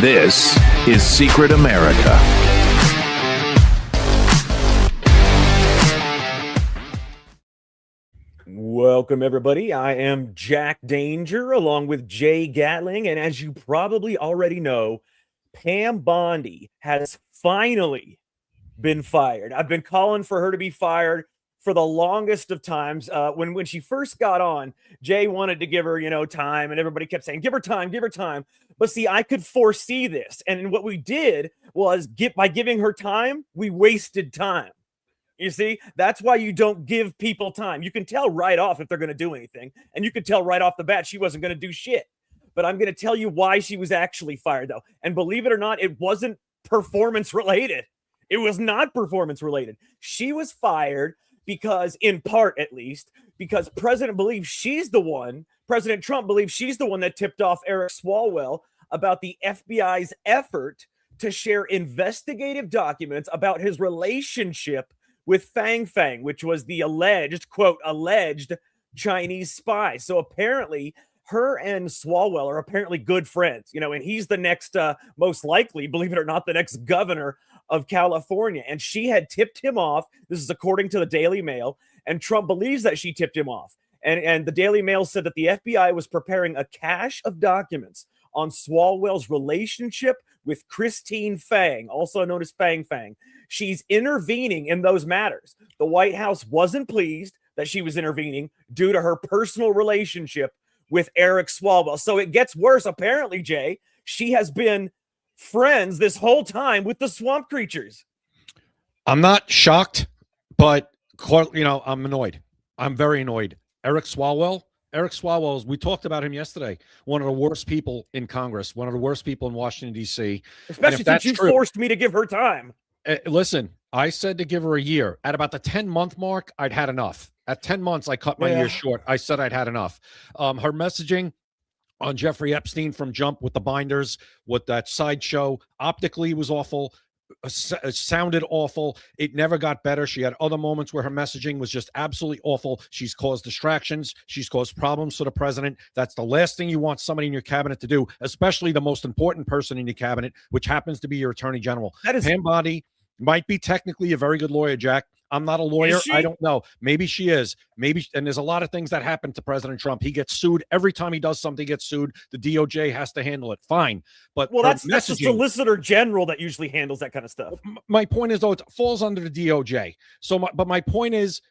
This is Secret America. Welcome, everybody. I am Jack Danger along with Jay Gatling. And as you probably already know, Pam Bondi has finally been fired. I've been calling for her to be fired for the longest of times. When she first got on, Jay wanted to give her, time, and everybody kept saying, give her time, give her time. But see, I could foresee this. And what we did was by giving her time, we wasted time. You see, that's why you don't give people time. You can tell right off if they're going to do anything. And you could tell right off the bat she wasn't going to do shit. But I'm going to tell you why she was actually fired, though. And believe it or not, it wasn't performance related. It was not performance related. She was fired because, in part at least, because President Trump believes she's the one that tipped off Eric Swalwell about the FBI's effort to share investigative documents about his relationship with Fang Fang, which was the alleged Chinese spy. So apparently her and Swalwell are apparently good friends, and he's the next, most likely, believe it or not, the next governor of California. And she had tipped him off. This is according to the Daily Mail. And Trump believes that she tipped him off. And the Daily Mail said that the FBI was preparing a cache of documents on Swalwell's relationship with Christine Fang, also known as Fang Fang. She's intervening in those matters. The White House wasn't pleased that she was intervening due to her personal relationship with Eric Swalwell. So it gets worse. Apparently, Jay, she has been friends this whole time with the swamp creatures. I'm not shocked, but I'm annoyed. I'm very annoyed. Eric Swalwell, we talked about him yesterday, one of the worst people in Congress, one of the worst people in Washington, D.C. Especially since you forced me to give her time. Listen, I said to give her a year. At about the 10-month mark, I'd had enough. At 10 months, I cut my year short. I said I'd had enough. Her messaging on Jeffrey Epstein from Jump with the binders, with that sideshow, optically was awful. It sounded awful. It never got better. She had other moments where her messaging was just absolutely awful. She's caused distractions. She's caused problems for the president. That's the last thing you want somebody in your cabinet to do, especially the most important person in your cabinet, which happens to be your attorney general. Pam Bondi might be technically a very good lawyer, Jack. I'm not a lawyer. I don't know. Maybe she is. Maybe. And there's a lot of things that happen to President Trump. He gets sued. Every time he does something, he gets sued. The DOJ has to handle it. Fine. But that's the Solicitor General that usually handles that kind of stuff. My point is, though, it falls under the DOJ. So, my point is,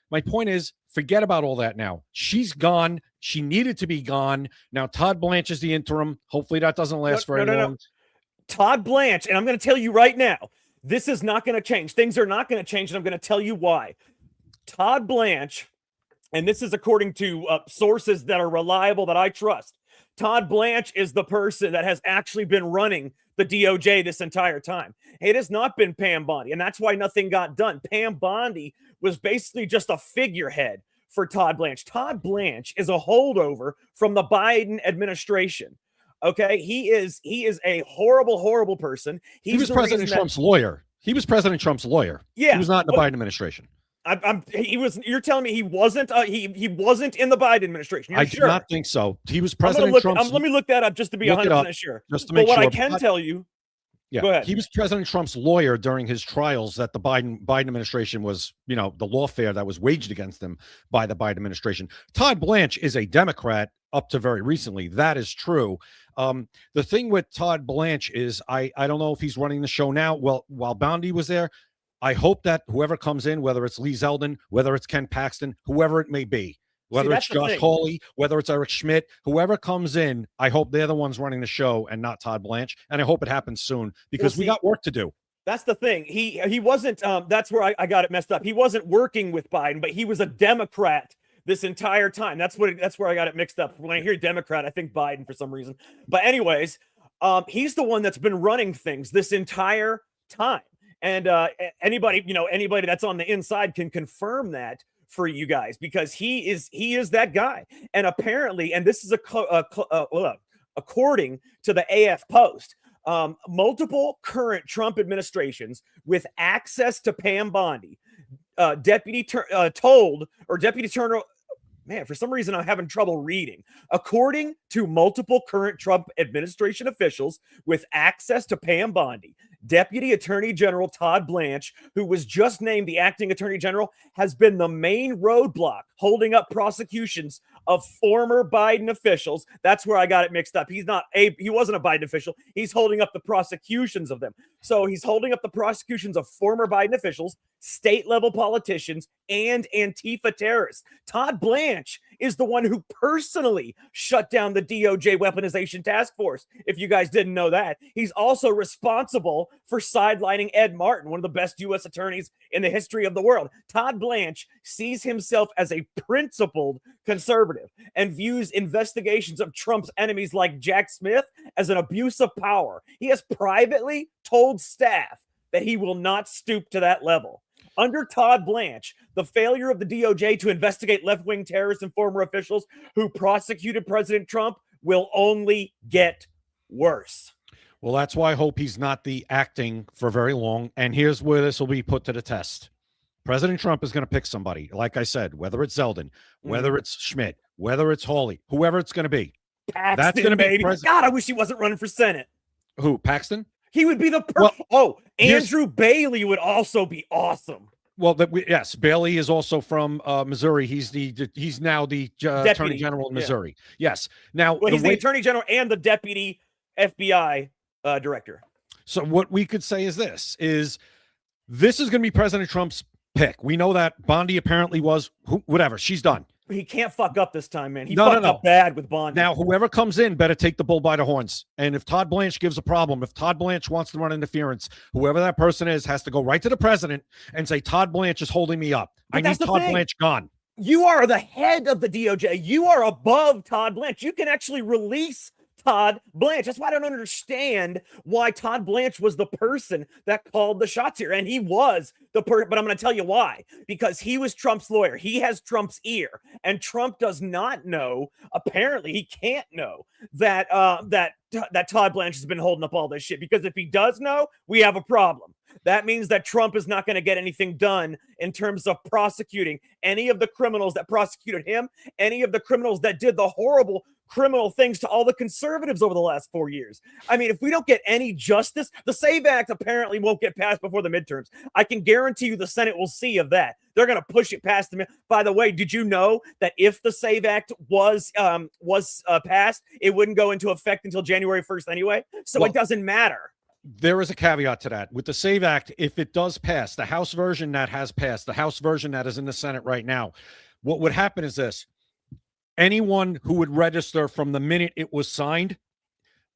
forget about all that now. She's gone. She needed to be gone. Now, Todd Blanche is the interim. Hopefully that doesn't last very long. No. Todd Blanche, and I'm going to tell you right now, this is not going to change. Things are not going to change, and I'm going to tell you why. Todd Blanche, and this is according to sources that are reliable that I trust, Todd Blanche is the person that has actually been running the DOJ this entire time. It has not been Pam Bondi, and that's why nothing got done. Pam Bondi was basically just a figurehead for Todd Blanche. Todd Blanche is a holdover from the Biden administration. Okay, he is a horrible, horrible person. He was President Trump's lawyer. He was President Trump's lawyer. Yeah, he was not in the Biden administration. He was. You're telling me he wasn't? He wasn't in the Biden administration. I do not think so. He was President Trump's. Let me look that up just to be 100% sure. Just to make sure. But what I can tell you. Yeah, go ahead. He was President Trump's lawyer during his trials that the Biden administration was, the lawfare that was waged against him by the Biden administration. Todd Blanche is a Democrat up to very recently. That is true. The thing with Todd Blanche is I don't know if he's running the show now. Well, while Bondi was there, I hope that whoever comes in, whether it's Lee Zeldin, whether it's Ken Paxton, whoever it may be, whether it's Josh Hawley, whether it's Eric Schmidt, whoever comes in, I hope they're the ones running the show and not Todd Blanche. And I hope it happens soon because we got work to do. That's the thing. He wasn't. That's where I got it messed up. He wasn't working with Biden, but he was a Democrat this entire time. That's where I got it mixed up. When I hear Democrat, I think Biden for some reason. But anyways, he's the one that's been running things this entire time. And anybody that's on the inside can confirm that for you guys, because he is that guy. And apparently, and this is according to the AF Post, multiple current Trump administrations with access to Pam Bondi, Deputy Man, for some reason, I'm having trouble reading. According to multiple current Trump administration officials with access to Pam Bondi, Deputy Attorney General Todd Blanche, who was just named the acting Attorney General, has been the main roadblock holding up prosecutions of former Biden officials. That's where I got it mixed up. He wasn't a Biden official. He's holding up the prosecutions of them. So he's holding up the prosecutions of former Biden officials, state level politicians, and Antifa terrorists. Todd Blanche is the one who personally shut down the DOJ weaponization task force. If you guys didn't know that, he's also responsible for sidelining Ed Martin, one of the best U.S. attorneys in the history of the world. Todd Blanche sees himself as a principled conservative and views investigations of Trump's enemies like Jack Smith as an abuse of power. He has privately told staff that he will not stoop to that level. Under Todd Blanche, the failure of the DOJ to investigate left-wing terrorists and former officials who prosecuted President Trump will only get worse. Well, that's why I hope he's not the acting for very long. And here's where this will be put to the test. President Trump is going to pick somebody, like I said, whether it's Zeldin, whether it's Schmidt, whether it's Hawley, whoever it's going to be. Paxton, that's going to be baby. God, I wish he wasn't running for Senate. Who, Paxton? He would be the Andrew Bailey would also be awesome. Well, yes, Bailey is also from Missouri. He's now the Attorney General in Missouri. Yeah. Yes. Now, he's the Attorney General and the Deputy FBI Director. So what we could say is this is going to be President Trump's pick. We know that Bondi apparently was whatever. She's done. He can't fuck up this time, man. He fucked up bad with Bondi. Now, whoever comes in better take the bull by the horns. And if Todd Blanche gives a problem, if Todd Blanche wants to run interference, whoever that person is has to go right to the president and say, Todd Blanche is holding me up. I need Todd Blanche gone. You are the head of the DOJ. You are above Todd Blanche. You can actually release Todd Blanche. That's why I don't understand why Todd Blanche was the person that called the shots here. And he was the person, but I'm going to tell you why. Because he was Trump's lawyer. He has Trump's ear. And Trump does not know, apparently he can't know, that that Todd Blanche has been holding up all this shit. Because if he does know, we have a problem. That means that Trump is not going to get anything done in terms of prosecuting any of the criminals that prosecuted him, any of the criminals that did the horrible criminal things to all the conservatives over the last 4 years. I mean, if we don't get any justice, the SAVE Act apparently won't get passed before the midterms. I can guarantee you the Senate will see of that. They're going to push it past them. By the way, did you know that if the SAVE Act was passed, it wouldn't go into effect until January 1st anyway? So it doesn't matter. There is a caveat to that. With the SAVE Act, if it does pass, the House version that has passed, the House version that is in the Senate right now, what would happen is this. Anyone who would register from the minute it was signed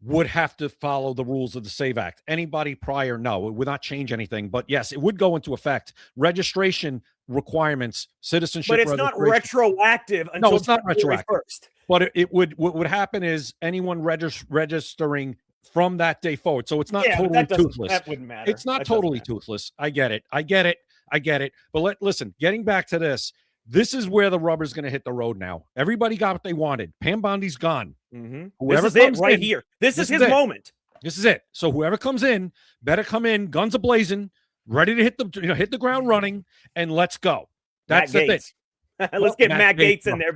would have to follow the rules of the SAVE Act. Anybody prior, no, it would not change anything. But yes, it would go into effect. Registration requirements, citizenship. But it's not retroactive until no, it's not retroactive. 1st. But what would happen is anyone registering from that day forward. So it's not totally toothless. That wouldn't matter. It's not totally toothless. I get it. But listen, getting back to this. This is where the rubber's going to hit the road now. Everybody got what they wanted. Pam Bondi's gone. Mm-hmm. Whoever this is it right here. This is his moment. This is it. So whoever comes in better come in, guns a-blazing, ready to hit the ground running, and let's go. That's the thing. Let's get Matt Gaetz in there.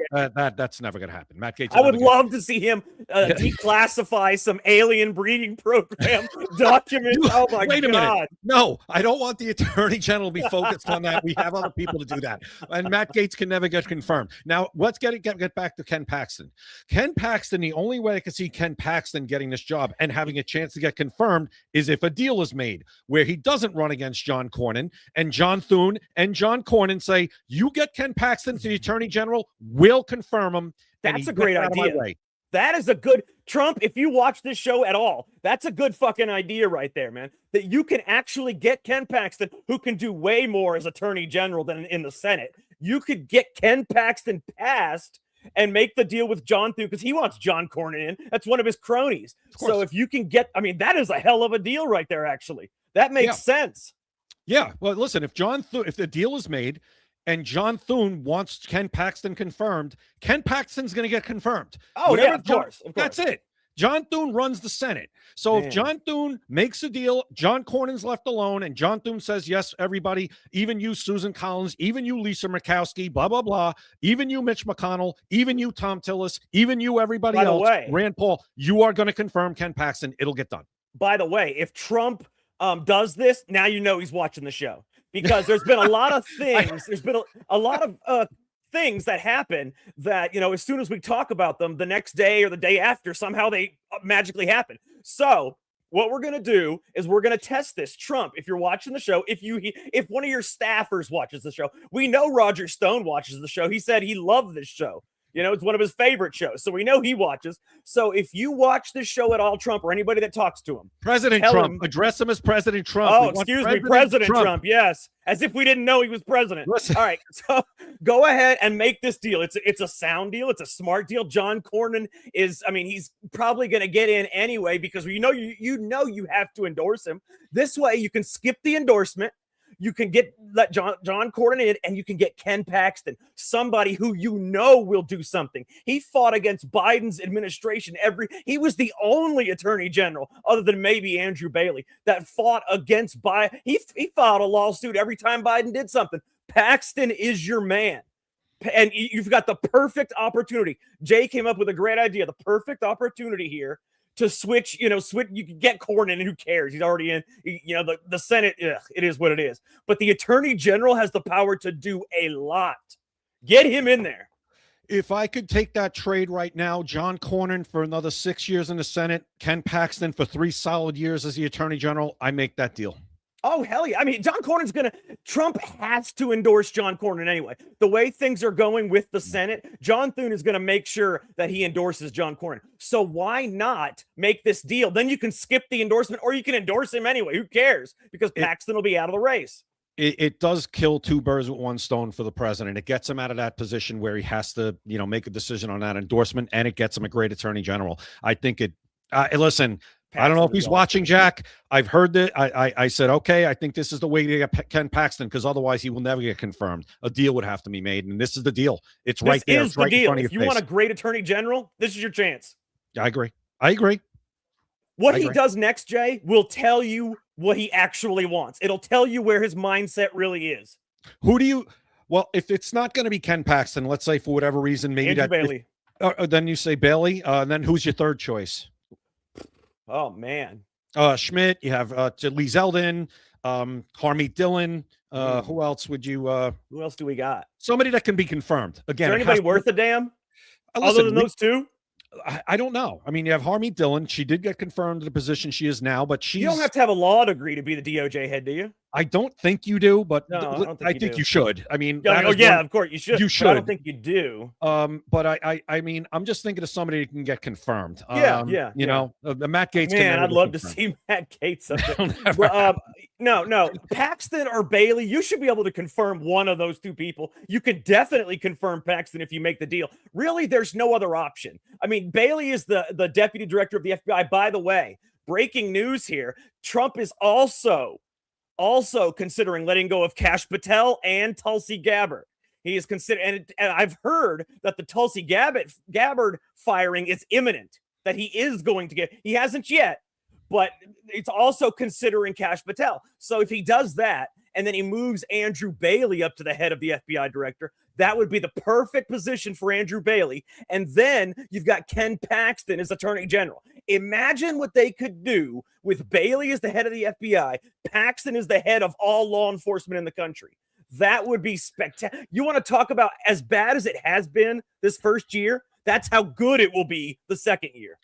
That's never going to happen. Matt Gaetz. I would love to see him declassify some alien breeding program documents. Oh my God. Wait a minute. No, I don't want the Attorney General to be focused on that. We have other people to do that. And Matt Gaetz can never get confirmed. Now, let's get back to Ken Paxton. Ken Paxton, the only way I can see Ken Paxton getting this job and having a chance to get confirmed is if a deal is made where he doesn't run against John Cornyn and John Thune and John Cornyn say, you get Ken Paxton to the Attorney General, will confirm him. That's a great idea. That is a good Trump. If you watch this show at all, that's a good fucking idea right there, man. That you can actually get Ken Paxton, who can do way more as Attorney General than in the Senate. You could get Ken Paxton passed and make the deal with John Thune because he wants John Cornyn in. That's one of his cronies. So if you can get, I mean, that is a hell of a deal right there. Actually, that makes sense. Yeah. Well, listen, if the deal is made. And John Thune wants Ken Paxton confirmed. Ken Paxton's going to get confirmed. Oh, yeah, of course. That's it. John Thune runs the Senate. So if John Thune makes a deal, John Cornyn's left alone, and John Thune says, yes, everybody, even you, Susan Collins, even you, Lisa Murkowski, blah, blah, blah, even you, Mitch McConnell, even you, Tom Tillis, even you, everybody else, Rand Paul, you are going to confirm Ken Paxton. It'll get done. By the way, if Trump does this, now you know he's watching the show, because there's been a lot of things. There's been a lot of things that happen that, as soon as we talk about them, the next day or the day after, somehow they magically happen. So what we're going to do is we're going to test this. Trump, if you're watching the show, if one of your staffers watches the show, we know Roger Stone watches the show. He said he loved this show. It's one of his favorite shows. So we know he watches. So if you watch this show at all, Trump, or anybody that talks to him, President Trump, address him as President Trump. Oh, excuse me, President Trump. Yes. As if we didn't know he was president. Listen. All right. So go ahead and make this deal. It's a sound deal. It's a smart deal. John Cornyn he's probably going to get in anyway, because you have to endorse him. This way you can skip the endorsement. You can let John Cornyn in, and you can get Ken Paxton, somebody who will do something. He fought against Biden's administration. He was the only attorney general, other than maybe Andrew Bailey, that fought against Biden. He filed a lawsuit every time Biden did something. Paxton is your man. And you've got the perfect opportunity. Jay came up with a great idea. The perfect opportunity here to switch. You can get Cornyn, and who cares? He's already in. The Senate, it is what it is. But the attorney general has the power to do a lot. Get him in there. If I could take that trade right now, John Cornyn for another 6 years in the Senate, Ken Paxton for 3 solid years as the attorney general, I make that deal. Oh, hell yeah. John Cornyn's Trump has to endorse John Cornyn anyway. The way things are going with the Senate, John Thune is going to make sure that he endorses John Cornyn. So why not make this deal? Then you can skip the endorsement, or you can endorse him anyway. Who cares? Because Paxton will be out of the race. It does kill 2 birds with 1 stone for the president. It gets him out of that position where he has to, make a decision on that endorsement, and it gets him a great attorney general. I think listen, Paxton, I don't know if he's watching, Jack. I've heard that. I said, okay, I think this is the way to get Ken Paxton, because otherwise he will never get confirmed. A deal would have to be made, and this is the deal. It's right there. It's right in front of your face. If you want a great attorney general, this is your chance. I agree. What he does next, Jay, will tell you what he actually wants. It'll tell you where his mindset really is. Well, if it's not going to be Ken Paxton, let's say for whatever reason, maybe Andrew Bailey. Then you say Bailey. Then who's your third choice? Oh, man. Schmidt, you have Lee Zeldin, Harmeet Dillon. Who else would you? Who else do we got? Somebody that can be confirmed. Again, is there anybody worth a damn? Other than those two? I don't know. You have Harmeet Dillon. She did get confirmed to the position she is now, but you don't have to have a law degree to be the DOJ head, do you? I don't think you do, but no, I think you should. Of course you should. You should. I don't think you do. But I'm just thinking of somebody who can get confirmed. Yeah. Matt Gaetz. Man, I'd love to see Matt Gaetz up there. No, Paxton or Bailey. You should be able to confirm one of those two people. You could definitely confirm Paxton if you make the deal. Really, there's no other option. Bailey is the deputy director of the FBI. By the way, breaking news here: Trump is also considering letting go of Kash Patel and Tulsi Gabbard. He is considering, and I've heard that the Tulsi Gabbard firing is imminent, that he is going to get. He hasn't yet, but it's also considering Kash Patel. So if he does that, and then he moves Andrew Bailey up to the head of the FBI director, that would be the perfect position for Andrew Bailey. And then you've got Ken Paxton as attorney general. Imagine what they could do with Bailey as the head of the FBI, Paxton as the head of all law enforcement in the country. That would be spectacular. You want to talk about as bad as it has been this first year? That's how good it will be the second year.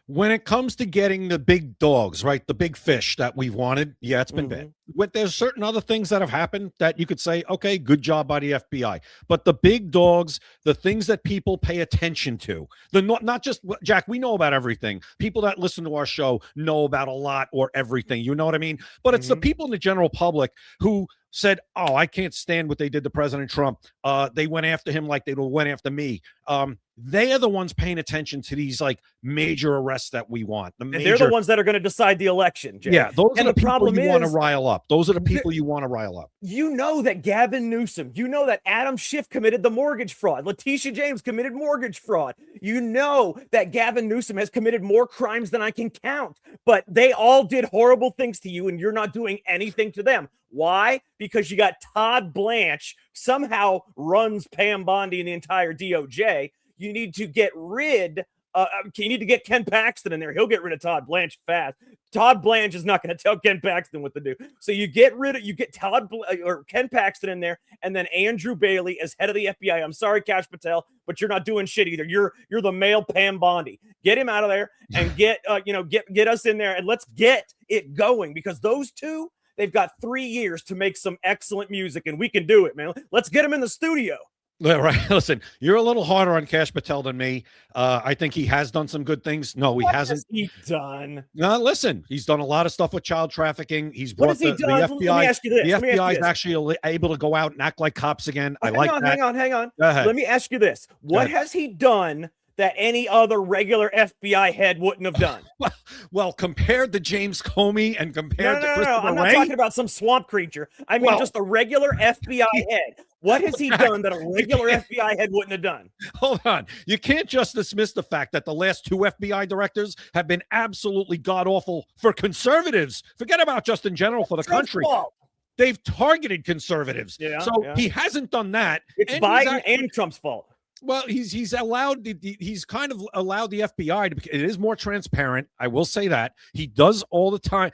When it comes to getting the big dogs, right, the big fish that we've wanted, yeah, it's been bad. There's certain other things that have happened that you could say, okay, good job by the FBI. But the big dogs, the things that people pay attention to, not just, Jack, we know about everything. People that listen to our show know about a lot or everything. You know what I mean? But it's the people in the general public who said, oh, I can't stand what they did to President Trump. They went after him like they went after me. They are the ones paying attention to these major arrests that we want. They're the ones that are going to decide the election, Jay. Yeah, those are the people you want to rile up. up. Those are the people you want to rile up. You know that Gavin Newsom, you know that Adam Schiff committed the mortgage fraud. Letitia James committed mortgage fraud. You know that Gavin Newsom has committed more crimes than I can count, but they all did horrible things to you and you're not doing anything to them. Why? Because you got Todd Blanche somehow runs Pam Bondi and the entire DOJ. You need to get rid you need to get Ken Paxton in there. He'll get rid of Todd Blanche fast. Todd Blanche is not going to tell Ken Paxton what to do. So you get Ken Paxton in there, and then Andrew Bailey as head of the FBI. I'm sorry, Kash Patel, but you're not doing shit either. You're the male Pam Bondi. Get him out of there and get us in there and let's get it going, because those two, they've got 3 years to make some excellent music, and we can do it, man. Let's get them in the studio. Yeah, right. Listen, you're a little harder on Kash Patel than me. I think he has done some good things. No, he hasn't. What has he done? No, listen, he's done a lot of stuff with child trafficking. He's brought the FBI. Let me ask you this. The FBI is actually able to go out and act like cops again. I like that. Hang on. Let me ask you this. What has he done that any other regular FBI head wouldn't have done? Well, compared to James Comey and compared to Christopher I'm not Wray? talking about some swamp creature. I mean, just a regular FBI head. What has he done that a regular FBI head wouldn't have done? Hold on. You can't just dismiss the fact that the last 2 FBI directors have been absolutely god-awful for conservatives. Forget about just in general for the country. They've targeted conservatives. He hasn't done that. It's Biden and Trump's fault. Well, he's allowed he's kind of allowed the FBI to. It is more transparent. I will say that he does all the time.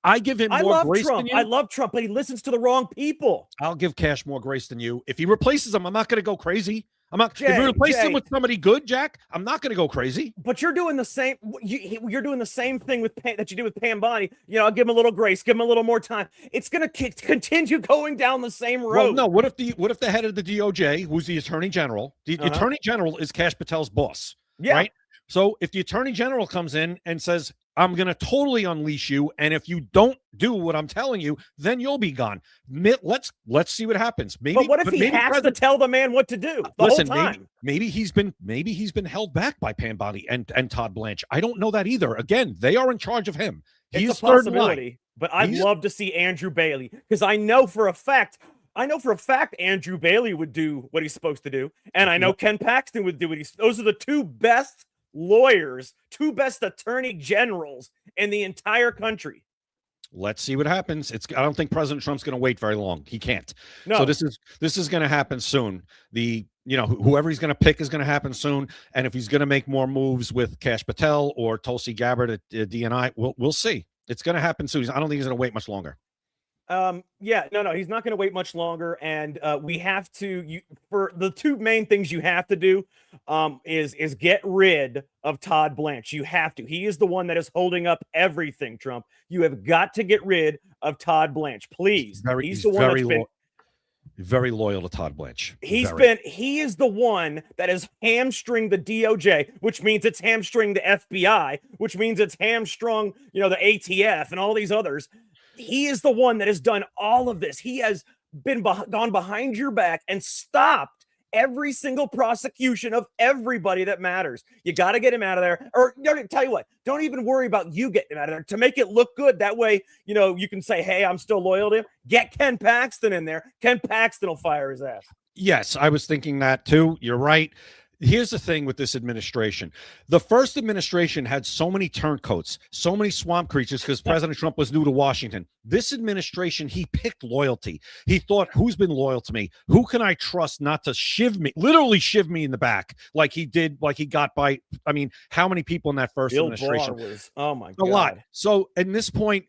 I give him more grace than you. I love Trump, but he listens to the wrong people. I'll give Kash more grace than you. If he replaces him, I'm not going to go crazy. I'm not. If he replaces him with somebody good, Jack, I'm not going to go crazy. But you're doing the same. You're doing the same thing that you did with Pam Bondi. I'll give him a little grace, give him a little more time. It's going to continue going down the same road. Well, no. What if the head of the DOJ, who's the Attorney General, the Attorney General is Kash Patel's boss, right? So if the Attorney General comes in and says, I'm going to totally unleash you, and if you don't do what I'm telling you, then you'll be gone. Let's see what happens. But what if he has to tell the man what to do the whole time? Maybe he's been held back by Pam Bondi and Todd Blanche. I don't know that either. Again, they are in charge of him. He's a possibility, but I'd love to see Andrew Bailey, because I know for a fact Andrew Bailey would do what he's supposed to do, and I know Ken Paxton would do what those are the 2 best lawyers, 2 best attorney generals in the entire country. Let's see what happens. I don't think President Trump's going to wait very long. He can't. No. So this is going to happen soon. Whoever he's going to pick is going to happen soon. And if he's going to make more moves with Kash Patel or Tulsi Gabbard at DNI, we'll see. It's going to happen soon. I don't think he's going to wait much longer. No, he's not going to wait much longer, and we have to. For the 2 main things you have to do, is get rid of Todd Blanche. You have to. He is the one that is holding up everything, Trump. You have got to get rid of Todd Blanche, please. He's the one that's been very loyal to Todd Blanche. He is the one that has hamstringed the DOJ, which means it's hamstringed the FBI, which means it's hamstrung, the ATF and all these others. He is the one that has done all of this. He has gone behind your back and stopped every single prosecution of everybody that matters. You got to get him out of there. Or tell you what, don't even worry about you getting him out of there to make it look good. That way, you can say, hey, I'm still loyal to him. Get Ken Paxton in there. Ken Paxton will fire his ass. Yes, I was thinking that too. You're right. Here's the thing with this administration. The first administration had so many turncoats, so many swamp creatures because President Trump was new to Washington. This administration, he picked loyalty. He thought, who's been loyal to me? Who can I trust not to literally shiv me in the back like he did, like he got by, how many people in that first administration? Oh my God. A lot. So at this point,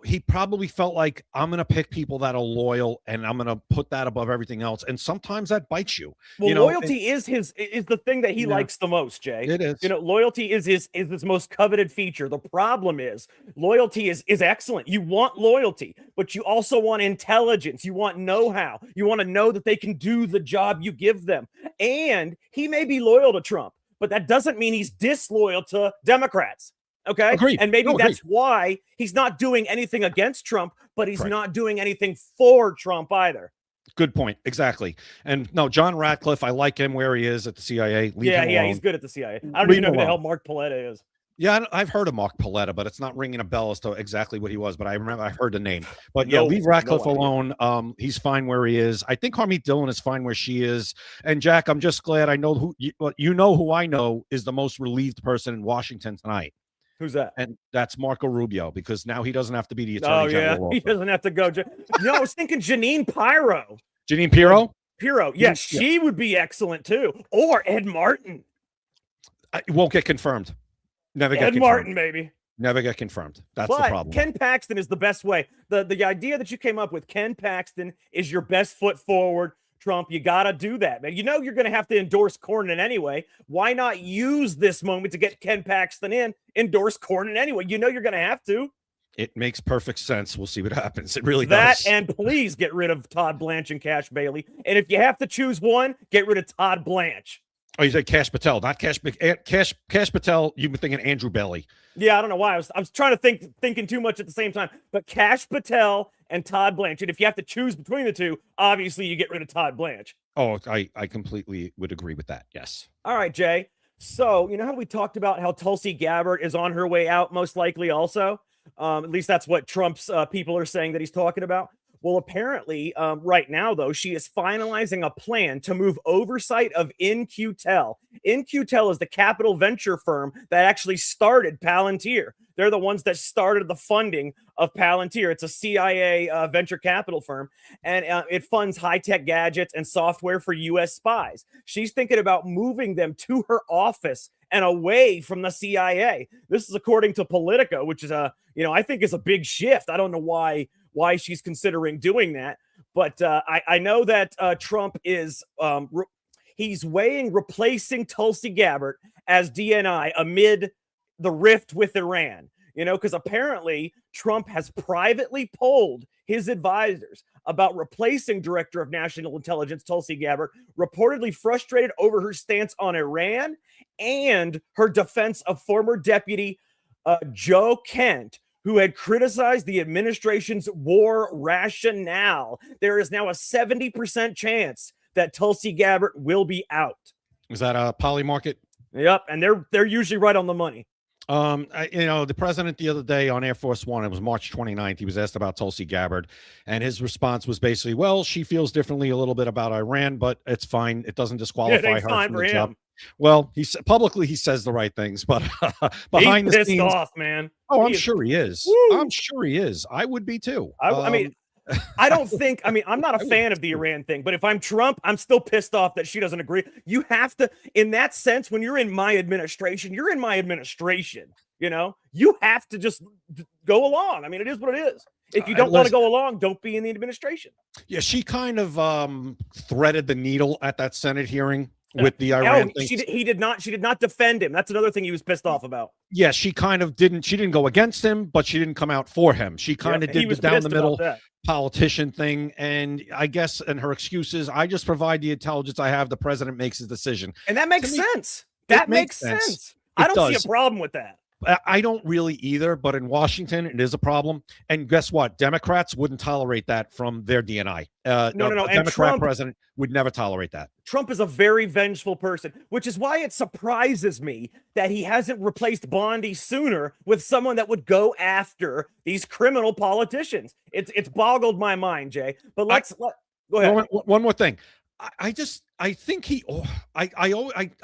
he probably felt like, I'm going to pick people that are loyal and I'm going to put that above everything else. And sometimes that bites you. Well, loyalty is the thing that he likes the most, Jay. It is. Loyalty is his most coveted feature. The problem is loyalty is excellent. You want loyalty, but you also want intelligence. You want know-how. You want to know that they can do the job you give them. And he may be loyal to Trump, but that doesn't mean he's disloyal to Democrats. Okay. Agreed. And maybe that's why he's not doing anything against Trump, but he's not doing anything for Trump either. Good point. Exactly. And no, John Ratcliffe, I like him where he is at the CIA. Leave him alone. He's good at the CIA. I don't even know who the hell Mark Paletta is. Yeah, I've heard of Mark Paletta, but it's not ringing a bell as to exactly what he was. But I remember I've heard the name. But yeah, leave Ratcliffe alone. He's fine where he is. I think Harmeet Dillon is fine where she is. And Jack, I'm just glad I know you know who I know is the most relieved person in Washington tonight. Who's that? And that's Marco Rubio, because now he doesn't have to be the attorney general. He doesn't have to go. I was thinking Janine Pirro. Janine Pirro? Pirro, yes, she would be excellent too. Or Ed Martin. It won't get confirmed. Never get Ed confirmed. Martin, baby. Never get confirmed. That's the problem. Ken Paxton is the best way. The idea that you came up with, Ken Paxton is your best foot forward. Trump, you got to do that, man. You know you're going to have to endorse Cornyn anyway. Why not use this moment to get Ken Paxton in, endorse Cornyn anyway? You know you're going to have to. It makes perfect sense. We'll see what happens. It really does. That, and please get rid of Todd Blanche and Cash Bailey. And if you have to choose one, get rid of Todd Blanche. Oh, you said Cash Patel, not Cash Patel. You've been thinking Andrew Bailey. Yeah, I don't know why. I was trying to thinking too much at the same time. But Cash Patel and Todd Blanche. And if you have to choose between the two, obviously you get rid of Todd Blanche. Oh, I completely would agree with that. Yes. All right, Jay. So, you know how we talked about how Tulsi Gabbard is on her way out, most likely also? At least that's what Trump's people are saying that he's talking about. Well, apparently, right now, though, she is finalizing a plan to move oversight of InQtel. InQtel is the capital venture firm that actually started Palantir. They're the ones that started the funding of Palantir. It's a CIA venture capital firm, and it funds high-tech gadgets and software for U.S. spies. She's thinking about moving them to her office and away from the CIA. This is according to Politico, which is I think is a big shift. I don't know why she's considering doing that, but I know that Trump is he's weighing replacing Tulsi Gabbard as DNI amid the rift with Iran. Because apparently Trump has privately polled his advisors about replacing Director of National Intelligence Tulsi Gabbard, reportedly frustrated over her stance on Iran and her defense of former Deputy Joe Kent, who had criticized the administration's war rationale. There is now a 70% chance that Tulsi Gabbard will be out. Is that a poly market? Yep, and they're usually right on the money. The president the other day on Air Force One, it was March 29th, he was asked about Tulsi Gabbard, and his response was basically, well, she feels differently a little bit about Iran, but it's fine. It doesn't disqualify her from the job. Well, he says the right things, but behind the scenes, off, man. Oh, I'm sure he is. Woo. I'm sure he is. I would be too. I mean, I don't think, I'm not a fan of the Iran thing, but if I'm Trump, I'm still pissed off that she doesn't agree. You have to, in that sense, when you're in my administration, you're in my administration. You have to just go along. I mean, it is what it is. If you don't want to go along, don't be in the administration. Yeah, she kind of threaded the needle at that Senate hearing with the Iran thing. She did not defend him. That's another thing he was pissed off about. Yeah, she didn't go against him, but she didn't come out for him. She kind of did the down the middle politician thing. And I guess, and her excuses, I just provide the intelligence I have. The president makes his decision. And that makes sense. That makes sense. I don't see a problem with that. I don't really either, but in Washington, it is a problem. And guess what? Democrats wouldn't tolerate that from their DNI. No. A Democrat president would never tolerate that. Trump is a very vengeful person, which is why it surprises me that he hasn't replaced Bondi sooner with someone that would go after these criminal politicians. It's boggled my mind, Jay. But go ahead. One more thing. I think I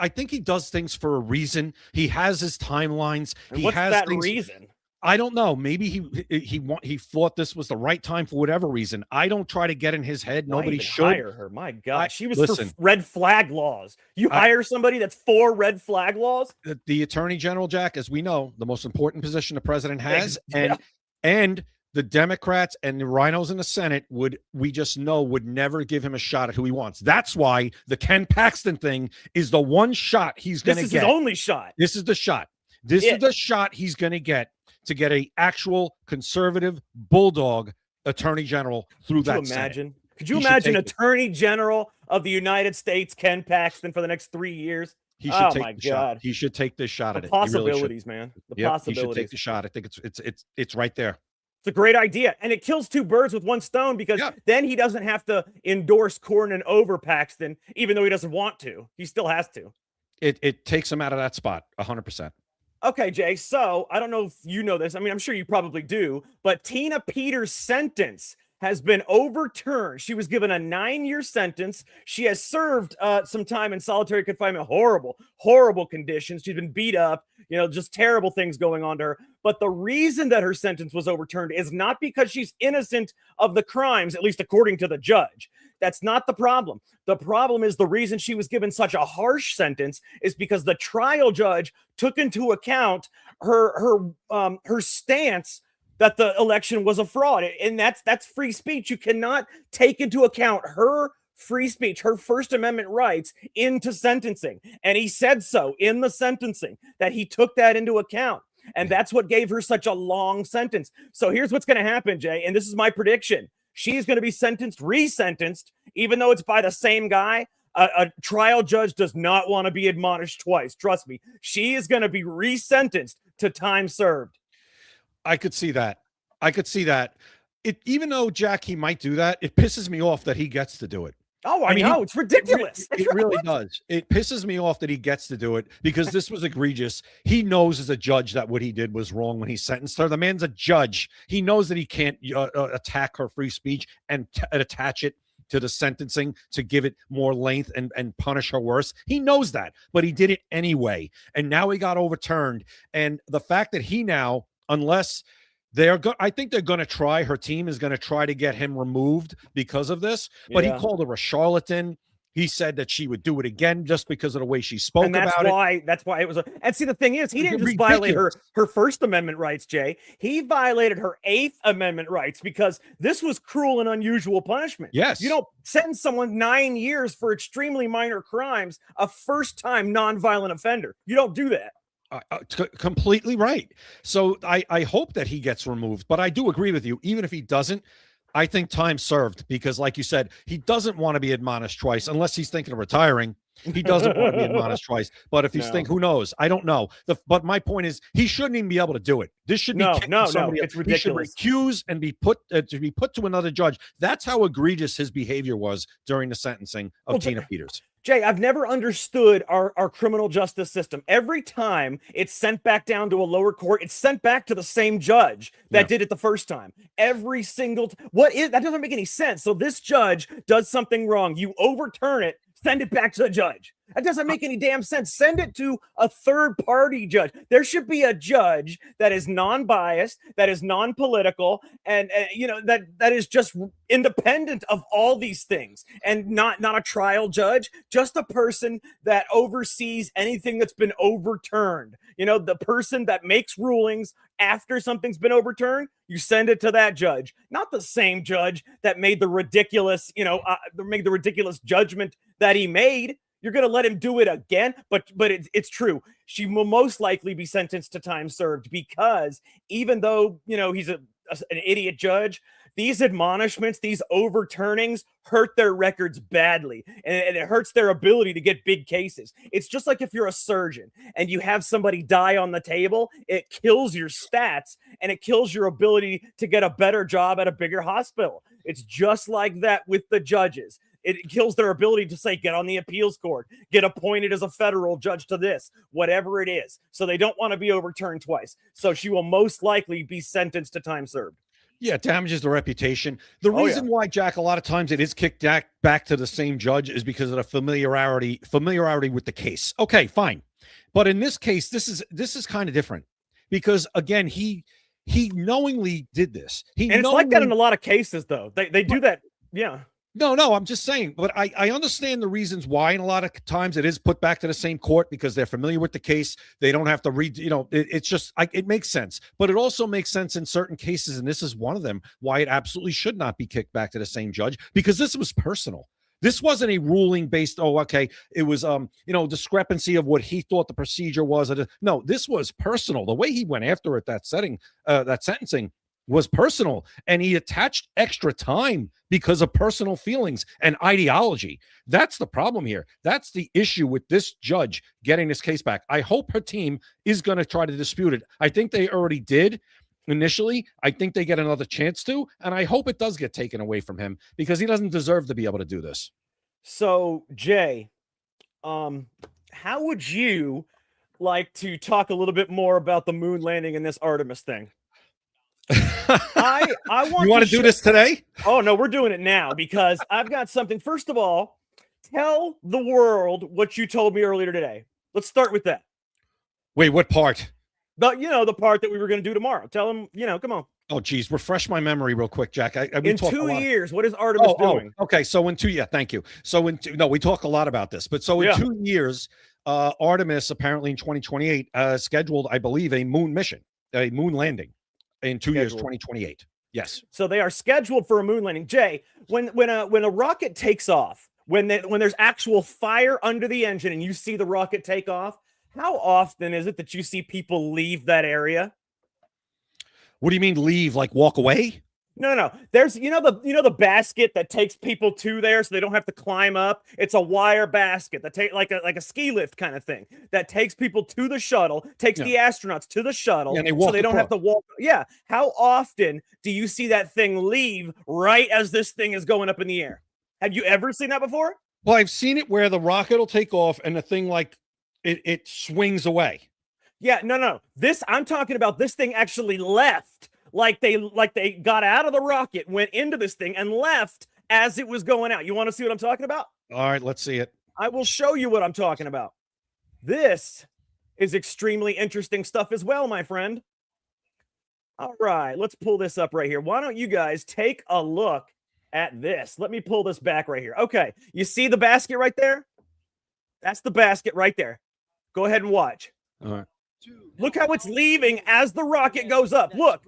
think he does things for a reason. He has his timelines. What's that reason? I don't know. Maybe he thought this was the right time for whatever reason. I don't try to get in his head. Nobody should hire her. My God, she was for red flag laws. You hire somebody that's for red flag laws. The attorney general, Jack, as we know, the most important position the president has, and the Democrats and the rhinos in the Senate would never give him a shot at who he wants. That's why the Ken Paxton thing is the one shot he's going to get. This is his only shot. This is the shot. This is the shot he's going to get a actual conservative bulldog attorney general through that Senate. Could you imagine Attorney General of the United States, Ken Paxton, for the next 3 years? He should take the shot. He should take this shot at it. Possibilities, man. The possibilities. He should take the shot. I think it's right there. It's a great idea. And it kills two birds with one stone, because then he doesn't have to endorse Cornyn over Paxton, even though he doesn't want to. He still has to. It takes him out of that spot 100%. Okay, Jay. So I don't know if you know this. I mean, I'm sure you probably do, but Tina Peters' sentence has been overturned. She was given a 9-year sentence. She has served some time in solitary confinement. Horrible, horrible conditions. She's been beat up, just terrible things going on to her. But the reason that her sentence was overturned is not because she's innocent of the crimes, at least according to the judge. That's not the problem. The problem is the reason she was given such a harsh sentence is because the trial judge took into account her stance that the election was a fraud, and that's free speech. You cannot take into account her free speech, her First Amendment rights into sentencing, and he said so in the sentencing that he took that into account, and that's what gave her such a long sentence. So here's what's going to happen, Jay, and this is my prediction: she's going to be resentenced, even though it's by the same guy. A trial judge does not want to be admonished twice. Trust me, she is going to be resentenced to time served. I could see that. Even though Jack, he might do that, it pisses me off that he gets to do it. Oh, I mean, know. It's ridiculous. It really does. It pisses me off that he gets to do it because this was egregious. He knows as a judge that what he did was wrong when he sentenced her. The man's a judge. He knows that he can't attack her free speech and attach it to the sentencing to give it more length and punish her worse. He knows that, but he did it anyway. And now he got overturned. And the fact that he now, unless I think they're going to try, her team is going to try to get him removed because of this, but he called her a charlatan. He said that she would do it again just because of the way she spoke about it. That's why it was. And see, the thing is, he didn't just violate her First Amendment rights, Jay. He violated her Eighth Amendment rights because this was cruel and unusual punishment. Yes. You don't sentence someone 9 years for extremely minor crimes, a first-time nonviolent offender. You don't do that. Completely right. So I hope that he gets removed, but I do agree with you. Even if he doesn't, I think time served because, like you said, he doesn't want to be admonished twice unless he's thinking of retiring. He doesn't want to be admonished twice. But if he's thinking, who knows? I don't know. But my point is, he shouldn't even be able to do it. This should be no. It's ridiculous. He should recuse and be put to another judge. That's how egregious his behavior was during the sentencing of Tina Peters. Jay, I've never understood our criminal justice system. Every time it's sent back down to a lower court, it's sent back to the same judge that did it the first time. Every single that doesn't make any sense. So this judge does something wrong. You overturn it, send it back to the judge. That doesn't make any damn sense. Send it to a third-party judge. There should be a judge that is non-biased, that is non-political, and that is just independent of all these things, and not a trial judge, just a person that oversees anything that's been overturned. The person that makes rulings after something's been overturned. You send it to that judge, not the same judge that made the ridiculous, made the ridiculous judgment that he made. You're going to let him do it again? But it's true. She will most likely be sentenced to time served because even though, he's an idiot judge, these admonishments, these overturnings hurt their records badly. And it hurts their ability to get big cases. It's just like if you're a surgeon and you have somebody die on the table, it kills your stats and it kills your ability to get a better job at a bigger hospital. It's just like that with the judges. It kills their ability to say, get on the appeals court, get appointed as a federal judge to this, whatever it is. So they don't want to be overturned twice. So she will most likely be sentenced to time served. Yeah, it damages the reputation. The reason why, Jack, a lot of times it is kicked back to the same judge is because of the familiarity with the case. Okay, fine. But in this case, this is kind of different because, again, he knowingly did this. It's like that in a lot of cases, though. They do that. Yeah. No, I'm just saying, but I understand the reasons why, and a lot of times it is put back to the same court because they're familiar with the case. They don't have to read, it's just, it makes sense, but it also makes sense in certain cases, and this is one of them, why it absolutely should not be kicked back to the same judge, because this was personal. This wasn't a ruling based, it was, discrepancy of what he thought the procedure was. No, this was personal. The way he went after it, that sentencing, was personal, and he attached extra time because of personal feelings and ideology. That's the problem here. That's the issue with this judge getting this case back. I hope her team is going to try to dispute it. I think they already did initially. I think they get another chance to, and I hope it does get taken away from him because he doesn't deserve to be able to do this. So, Jay, how would you like to talk a little bit more about the moon landing and this Artemis thing. I want You want to do this today? Oh no, we're doing it now because I've got something. First of all, tell the world what you told me earlier today. Let's start with that. Wait, what part? The part that we were going to do tomorrow. Tell them, come on. Oh, geez, refresh my memory real quick, Jack. In 2 years, what is Artemis doing? Okay, so thank you. So we talk a lot about this, but so in 2 years, Artemis apparently in 2028 scheduled, I believe, a moon mission, a moon landing in 2 years, 2028. Yes. So they are scheduled for a moon landing. Jay, when a rocket takes off, when there's actual fire under the engine and you see the rocket take off, how often is it that you see people leave that area? What do you mean leave? Like walk away? No. There's the basket that takes people to there so they don't have to climb up. It's a wire basket that take like a ski lift kind of thing that takes people to the shuttle, takes the astronauts to the shuttle, and so they don't have to walk. Yeah. How often do you see that thing leave right as this thing is going up in the air? Have you ever seen that before? Well, I've seen it where the rocket will take off and the thing like it swings away. Yeah, no. I'm talking about this thing actually left. Like they got out of the rocket, went into this thing, and left as it was going out. You want to see what I'm talking about? All right, let's see it. I will show you what I'm talking about. This is extremely interesting stuff as well, my friend. All right, let's pull this up right here. Why don't you guys take a look at this? Let me pull this back right here. Okay, you see the basket right there? That's the basket right there. Go ahead and watch. All right. Look how it's leaving as the rocket goes up. Look.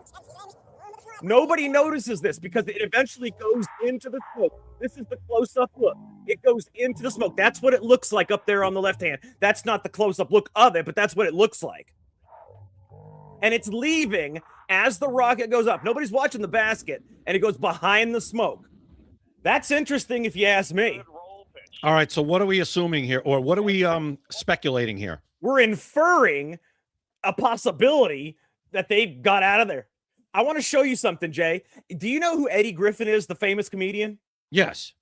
Nobody notices this because it eventually goes into the smoke. This is the close-up look. It goes into the smoke. That's what it looks like up there on the left hand. That's not the close-up look of it, but that's what it looks like. And it's leaving as the rocket goes up. Nobody's watching the basket, and it goes behind the smoke. That's interesting if you ask me. All right, so what are we assuming here, or what are we speculating here? We're inferring a possibility that they got out of there. I want to show you something, Jay. Do you know who Eddie Griffin is, the famous comedian? Yes.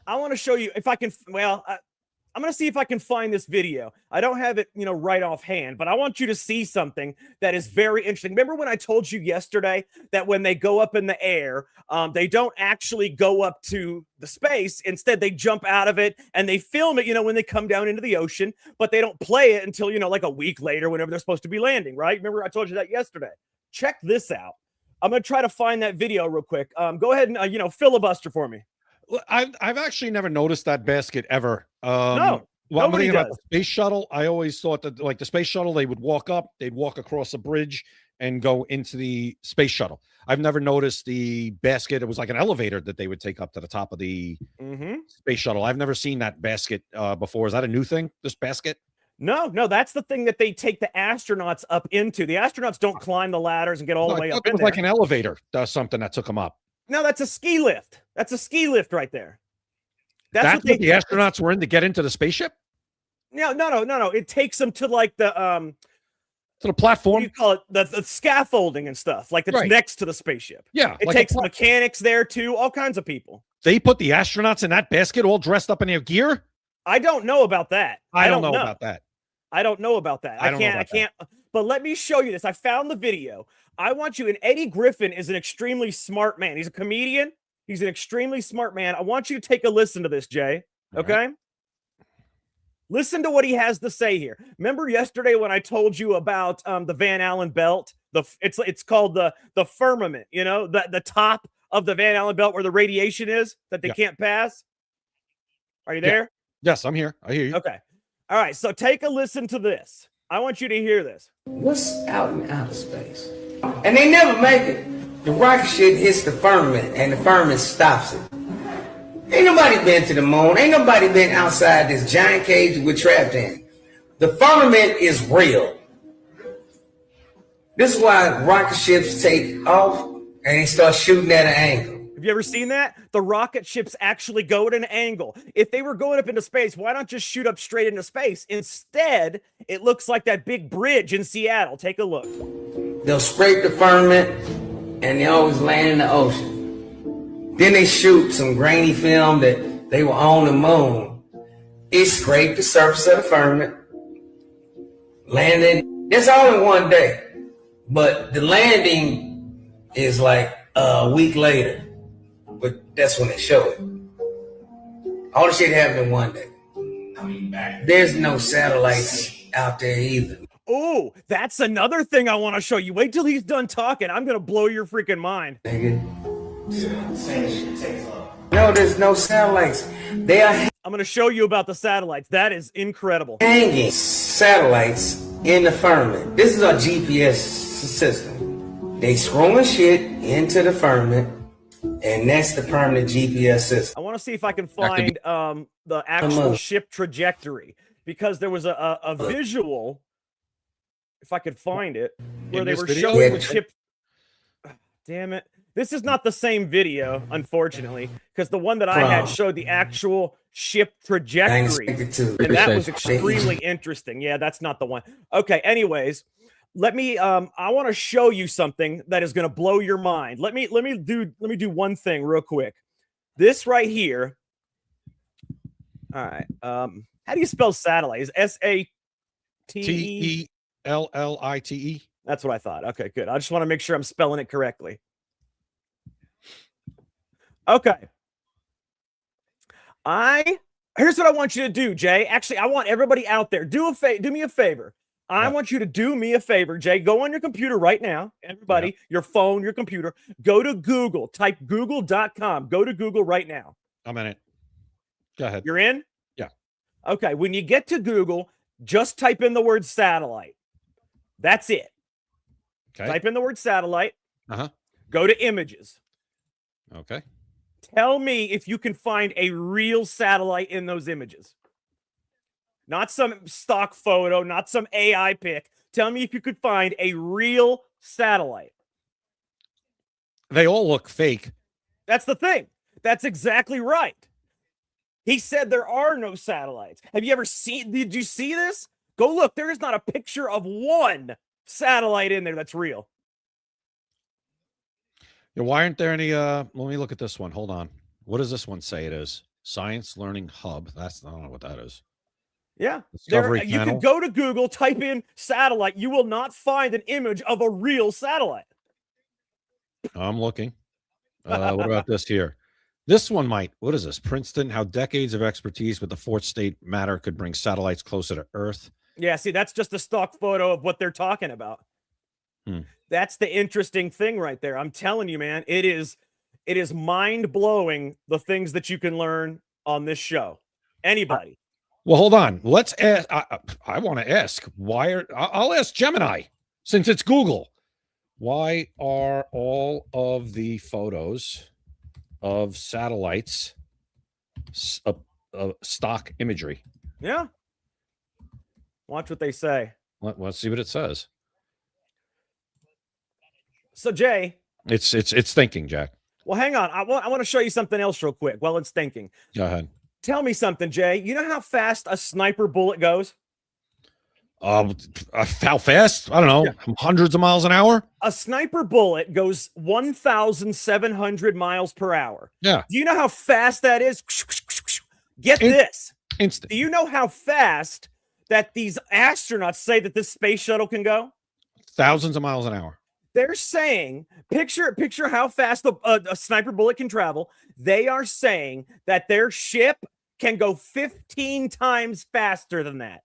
I want to show you if I can. Well, I'm going to see if I can find this video. I don't have it, right offhand, but I want you to see something that is very interesting. Remember when I told you yesterday that when they go up in the air, they don't actually go up to the space. Instead, they jump out of it and they film it, when they come down into the ocean, but they don't play it until, like a week later, whenever they're supposed to be landing, right? Remember I told you that yesterday. Check this out. I'm going to try to find that video real quick. Go ahead and, filibuster for me. I've actually never noticed that basket ever. No, well, nobody about does. The space shuttle, I always thought that like the space shuttle, they would walk up, they'd walk across a bridge and go into the space shuttle. I've never noticed the basket. It was like an elevator that they would take up to the top of the space shuttle. I've never seen that basket before. Is that a new thing, this basket? No, that's the thing that they take the astronauts up into. The astronauts don't climb the ladders and get all the way up. It was like an elevator, something that took them up. No, that's a ski lift. That's a ski lift right there. That's what the astronauts were in to get into the spaceship? No. It takes them to like the to the platform. What do you call it? The scaffolding and stuff, like that's next to the spaceship. Yeah. It takes mechanics there too, all kinds of people. They put the astronauts in that basket all dressed up in their gear? I don't know about that. I don't know about that. I don't know about that. I can't. But let me show you this. I found the video. I want you, and Eddie Griffin is an extremely smart man. He's a comedian. He's an extremely smart man. I want you to take a listen to this, Jay. Okay? Right. Listen to what he has to say here. Remember yesterday when I told you about the Van Allen belt? It's called the firmament, the top of the Van Allen belt where the radiation is that they can't pass. Are you there? Yes, I'm here. I hear you. Okay. All right, so take a listen to this. I want you to hear this. What's out in outer space? And they never make it. The rocket ship hits the firmament, and the firmament stops it. Ain't nobody been to the moon. Ain't nobody been outside this giant cage we're trapped in. The firmament is real. This is why rocket ships take off, and they start shooting at an angle. Have you ever seen that? The rocket ships actually go at an angle. If they were going up into space, why not just shoot up straight into space? Instead, it looks like that big bridge in Seattle. Take a look. They'll scrape the firmament, and they always land in the ocean. Then they shoot some grainy film that they were on the moon. It scraped the surface of the firmament, landed. It's all in one day. But the landing is like a week later. But that's when they show it. All the shit happened in one day. There's no satellites out there either. Oh, that's another thing I want to show you. Wait till he's done talking. I'm going to blow your freaking mind. Nigga. No, there's no satellites. They are I'm going to show you about the satellites. That is incredible. hanging satellites in the firmament. This is our GPS system. They scrolling shit into the firmament, and that's the permanent GPS system. I want to see if I can find the actual ship trajectory, because there was a visual, if I could find it, where they were showing the ship. Damn it. This is not the same video, unfortunately, because the one that I had showed the actual ship trajectory, and that was extremely interesting. Yeah, that's not the one. Okay, anyways, let me I want to show you something that is going to blow your mind. Let me do one thing real quick. This right here. All right. How do you spell satellite? Is Satellite? That's what I thought. Okay, good. I just want to make sure I'm spelling it correctly. Okay. Here's what I want you to do, Jay. Actually, I want everybody out there, do me a favor. I want you to do me a favor, Jay. Go on your computer right now. Everybody, your phone, your computer. Go to Google. Type google.com. Go to Google right now. I'm in it. Go ahead. You're in? Yeah. Okay. When you get to Google, just type in the word satellite. That's it. Okay. Type in the word satellite. Uh-huh. Go to images. Okay. Tell me if you can find a real satellite in those images. Not some stock photo, not some AI pic. Tell me if you could find a real satellite. They all look fake. That's the thing. That's exactly right. He said there are no satellites. Have you ever seen, did you see this? Go look. There is not a picture of one satellite in there that's real. Yeah, why aren't there any let me look at this one. Hold on. What does this one say it is? Science Learning Hub. I don't know what that is. Yeah. Discovery You Channel. can go to Google, type in satellite. You will not find an image of a real satellite. I'm looking. What about this here? This one might. What is this? Princeton, how decades of expertise with the fourth state matter could bring satellites closer to Earth. Yeah, see, that's just a stock photo of what they're talking about. That's the interesting thing right there. I'm telling you, man, it is mind-blowing, the things that you can learn on this show. Anybody. Well, hold on. Let's ask. I want to ask. I'll ask Gemini, since it's Google. Why are all of the photos of satellites stock imagery? Yeah. Watch what they say. Let's see what it says. So, Jay. It's thinking, Jack. Well, hang on. I want to show you something else real quick while it's thinking. Go ahead. Tell me something, Jay. You know how fast a sniper bullet goes? How fast? I don't know. Yeah. Hundreds of miles an hour? A sniper bullet goes 1,700 miles per hour. Yeah. Do you know how fast that is? Get this. Instant. Do you know how fast that these astronauts say that this space shuttle can go? Thousands of miles an hour. They're saying, picture how fast a sniper bullet can travel. They are saying that their ship can go 15 times faster than that.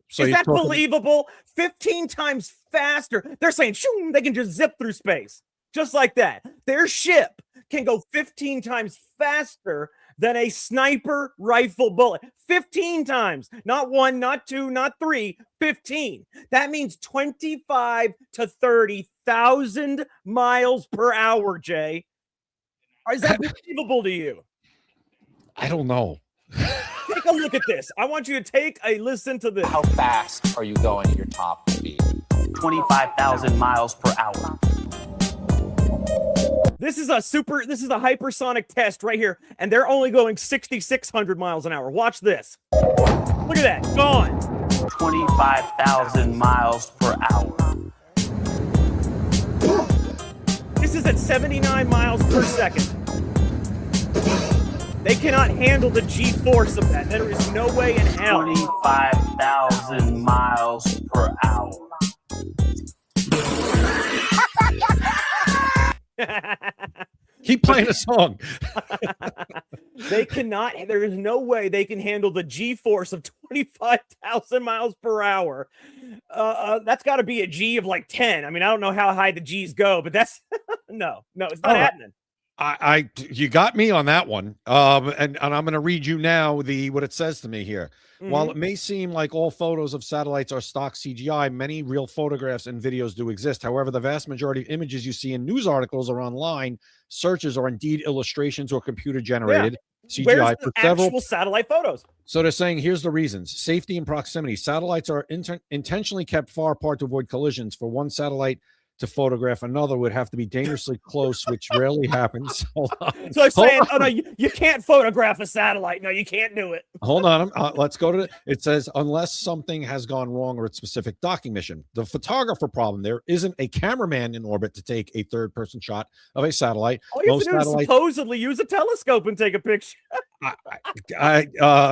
So is that believable? 15 times faster. They're saying, shoom, they can just zip through space. Just like that. Their ship can go 15 times faster than a sniper rifle bullet. 15 times. Not one, not two, not three. 15. That means 25 to 30,000 miles per hour, Jay. Is that believable to you? I don't know. Take a look at this. I want you to take a listen to this. How fast are you going at your top speed? 25,000 miles per hour. This is a hypersonic test right here, and they're only going 6,600 miles an hour. Watch this. Look at that. Gone. 25,000 miles per hour. This is at 79 miles per second. They cannot handle the G-force of that. There is no way in hell. 25,000 miles per hour. Keep playing a song. They cannot, there is no way they can handle the G-force of 25,000 miles per hour. That's got to be a G of like 10. I mean, I don't know how high the G's go, but that's no, it's not happening. You got me on that one. And I'm going to read you now what it says to me here. While it may seem like all photos of satellites are stock CGI, many real photographs and videos do exist. However, the vast majority of images you see in news articles or online searches are indeed illustrations or computer generated CGI. Where's the for several actual satellite photos? So they're saying, here's the reasons: safety and proximity. Satellites are intentionally kept far apart to avoid collisions. For one satellite to photograph another would have to be dangerously close, which rarely happens. Hold on. So I'm saying, oh no, you can't photograph a satellite. No, you can't do it. Hold on. Let's go to it says, unless something has gone wrong or its specific docking mission. The photographer problem: there isn't a cameraman in orbit to take a third-person shot of a satellite. All you have to do is supposedly use a telescope and take a picture.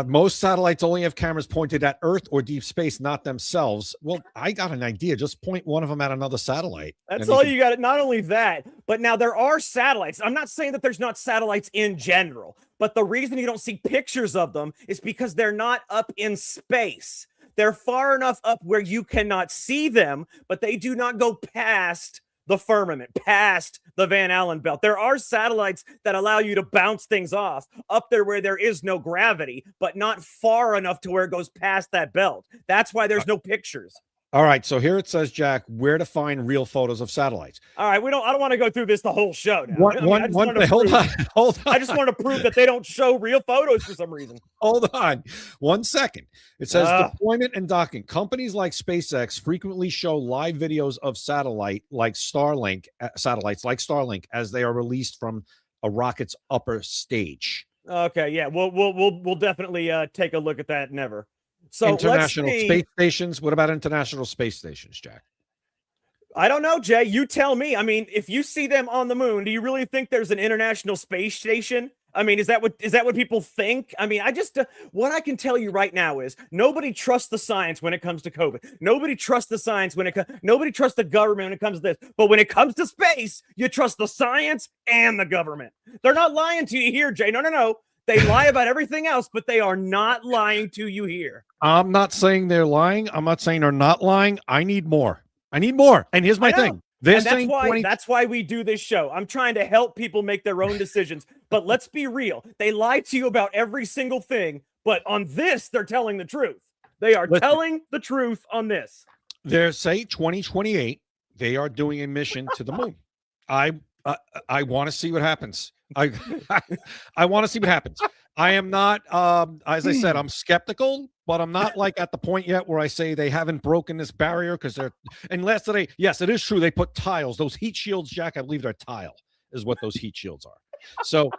Most satellites only have cameras pointed at Earth or deep space, not themselves. Well, I got an idea. Just point one of them at another satellite. That's all you got. Not only that, but now there are satellites. I'm not saying that there's not satellites in general, but the reason you don't see pictures of them is because they're not up in space. They're far enough up where you cannot see them, but they do not go past the firmament, past the Van Allen belt. There are satellites that allow you to bounce things off up there where there is no gravity, but not far enough to where it goes past that belt. That's why there's no pictures. All right, so here it says, Jack, where to find real photos of satellites. All right, I don't want to go through this the whole show now. Hold on. I just want to prove that they don't show real photos for some reason. Hold on 1 second. It says deployment and docking. Companies like SpaceX frequently show live videos of satellites like Starlink as they are released from a rocket's upper stage. Okay, yeah, we'll definitely take a look at that. Never. So international space stations. What about international space stations, Jack? I don't know, Jay. You tell me. I mean, if you see them on the moon, do you really think there's an international space station? I mean, is that what people think? I mean, what I can tell you right now is nobody trusts the science when it comes to COVID. Nobody trusts the science nobody trusts the government when it comes to this. But when it comes to space, you trust the science and the government. They're not lying to you here, Jay. No. They lie about everything else, but they are not lying to you here. I'm not saying they're lying. I'm not saying they're not lying. I need more. And here's my thing. That's why we do this show. I'm trying to help people make their own decisions. But let's be real. They lie to you about every single thing. But on this, they're telling the truth. They are telling the truth on this. They're say 2028. They are doing a mission to the moon. I want to see what happens. I want to see what happens. I am not, as I said, I'm skeptical, but I'm not like at the point yet where I say they haven't broken this barrier and last today, yes, it is true. They put tiles, those heat shields, Jack, I believe they're tile is what those heat shields are. So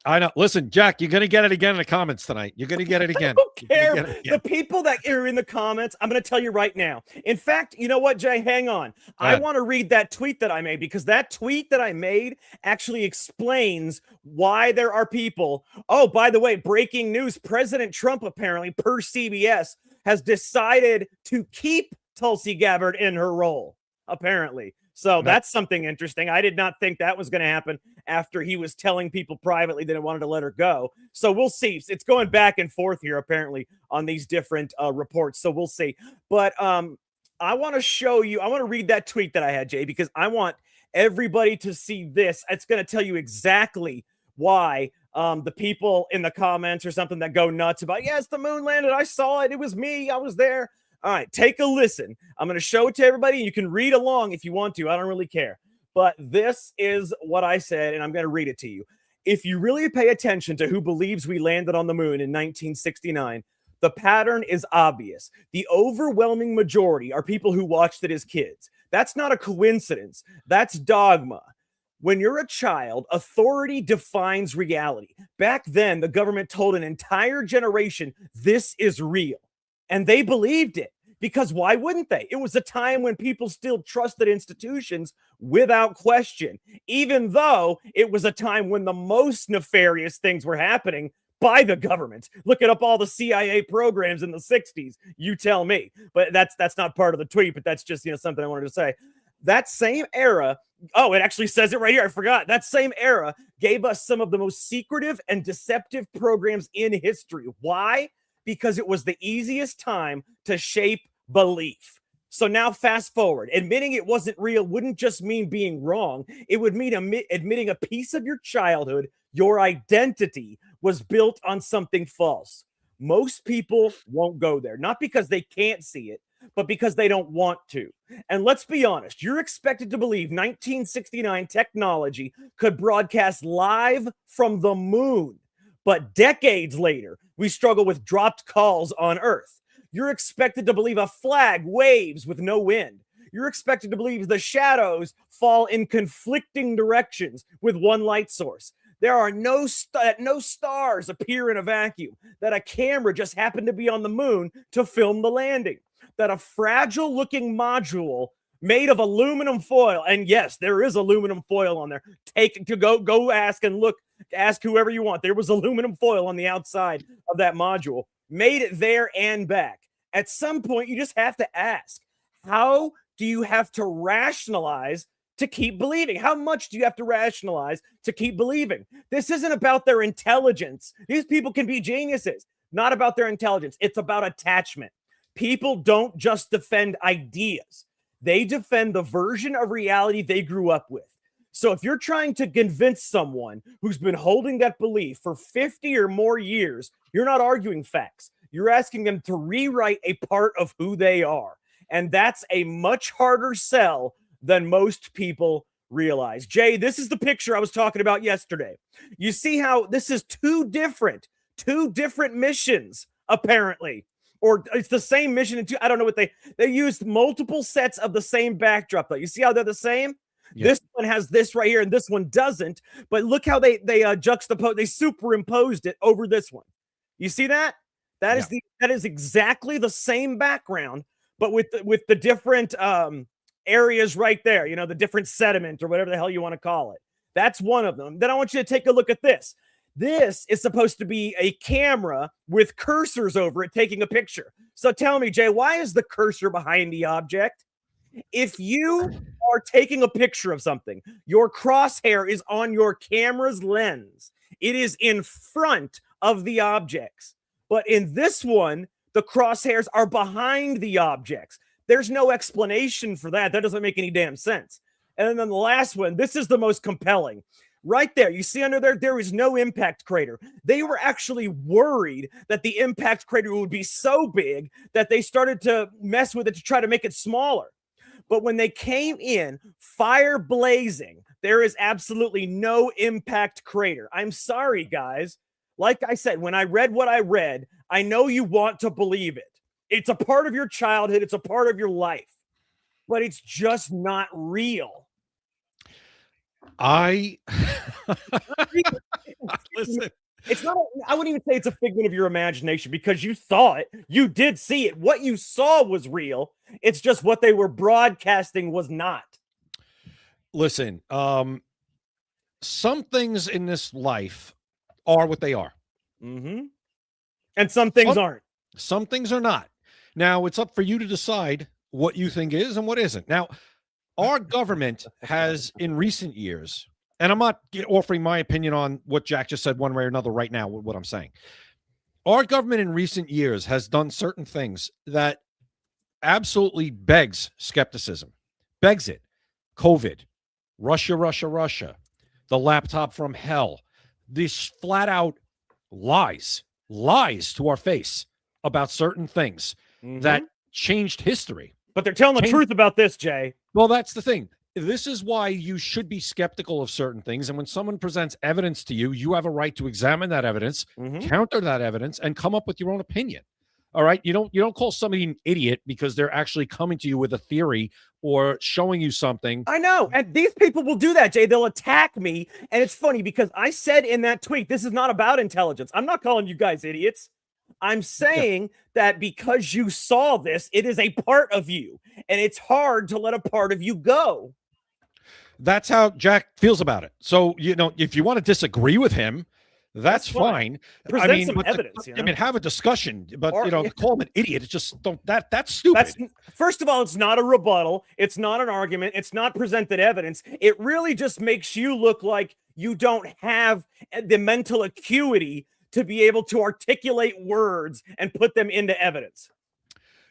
I know. Listen, Jack, you're going to get it again in the comments tonight. You're going to get it again. I don't care. The people that are in the comments, I'm going to tell you right now. In fact, you know what, Jay? Hang on. I want to read that tweet that I made because that tweet that I made actually explains why there are people. Oh, by the way, breaking news. President Trump, apparently, per CBS, has decided to keep Tulsi Gabbard in her role, apparently. So that's something interesting. I did not think that was going to happen after he was telling people privately that he wanted to let her go. So we'll see. It's going back and forth here, apparently, on these different reports. So we'll see. But I want to show you. I want to read that tweet that I had, Jay, because I want everybody to see this. It's going to tell you exactly why the people in the comments or something that go nuts about, yes, the moon landed. I saw it. It was me. I was there. All right, take a listen. I'm going to show it to everybody. You can read along if you want to. I don't really care. But this is what I said, and I'm going to read it to you. If you really pay attention to who believes we landed on the moon in 1969, the pattern is obvious. The overwhelming majority are people who watched it as kids. That's not a coincidence. That's dogma. When you're a child, authority defines reality. Back then, the government told an entire generation, this is real. And they believed it because why wouldn't they? It was a time when people still trusted institutions without question, even though it was a time when the most nefarious things were happening by the government. Looking up all the CIA programs in the 60s, you tell me. But that's not part of the tweet, but that's just something I wanted to say. That same era, oh, it actually says it right here. I forgot. That same era gave us some of the most secretive and deceptive programs in history. Why? Because it was the easiest time to shape belief. So now fast forward, admitting it wasn't real wouldn't just mean being wrong. It would mean admitting a piece of your childhood, your identity, was built on something false. Most people won't go there, not because they can't see it, but because they don't want to. And let's be honest, you're expected to believe 1969 technology could broadcast live from the moon. But decades later, we struggle with dropped calls on Earth. You're expected to believe a flag waves with no wind. You're expected to believe the shadows fall in conflicting directions with one light source. There are no stars appear in a vacuum, that a camera just happened to be on the moon to film the landing, that a fragile looking module made of aluminum foil, and yes, there is aluminum foil on there. Go ask and look, ask whoever you want. There was aluminum foil on the outside of that module, made it there and back. At some point, you just have to ask, how do you have to rationalize to keep believing? How much do you have to rationalize to keep believing? This isn't about their intelligence. These people can be geniuses, not about their intelligence. It's about attachment. People don't just defend ideas. They defend the version of reality they grew up with. So if you're trying to convince someone who's been holding that belief for 50 or more years, you're not arguing facts. You're asking them to rewrite a part of who they are. And that's a much harder sell than most people realize. Jay, this is the picture I was talking about yesterday. You see how this is two different missions, apparently. Or it's the same mission. I don't know what they used multiple sets of the same backdrop, though. You see how they're the same? Yeah. This one has this right here, and this one doesn't. But look how they juxtapose, they superimposed it over this one. You see that? That is exactly the same background, but with the different areas right there. You know, the different sediment or whatever the hell you want to call it. That's one of them. Then I want you to take a look at this. This is supposed to be a camera with cursors over it taking a picture. So tell me, Jay, why is the cursor behind the object? If you are taking a picture of something, your crosshair is on your camera's lens. It is in front of the objects. But in this one, the crosshairs are behind the objects. There's no explanation for that. That doesn't make any damn sense. And then the last one, this is the most compelling. Right there, you see under there is no impact crater. They were actually worried that the impact crater would be so big that they started to mess with it to try to make it smaller. But when they came in, fire blazing, there is absolutely no impact crater. I'm sorry, guys. Like I said, when I read what I read, I know you want to believe it. It's a part of your childhood. It's a part of your life. But it's just not real. Listen. It's not. I wouldn't even say it's a figment of your imagination because you saw it. You did see it. What you saw was real. It's just what they were broadcasting was not. Listen, some things in this life are what they are. Mm-hmm. And some things aren't. Some things are not. Now, it's up for you to decide what you think is and what isn't. Now, our government has, in recent years, and I'm not offering my opinion on what Jack just said one way or another right now, what I'm saying. Our government in recent years has done certain things that absolutely begs skepticism, begs it. COVID, Russia, the laptop from hell, these flat out lies to our face about certain things that changed history. But they're telling the truth about this, Jay. Well, that's the thing. This is why you should be skeptical of certain things. And when someone presents evidence to you, you have a right to examine that evidence, counter that evidence, and come up with your own opinion. All right. You don't call somebody an idiot because they're actually coming to you with a theory or showing you something. I know. And these people will do that, Jay. They'll attack me. And it's funny because I said in that tweet, this is not about intelligence. I'm not calling you guys idiots. I'm saying that because you saw this, it is a part of you, and it's hard to let a part of you go. That's how Jack feels about it. So, if you want to disagree with him, That's fine. Present some evidence. I mean, have a discussion, but call him an idiot. It's just that's stupid. First of all, it's not a rebuttal. It's not an argument. It's not presented evidence. It really just makes you look like you don't have the mental acuity to be able to articulate words and put them into evidence.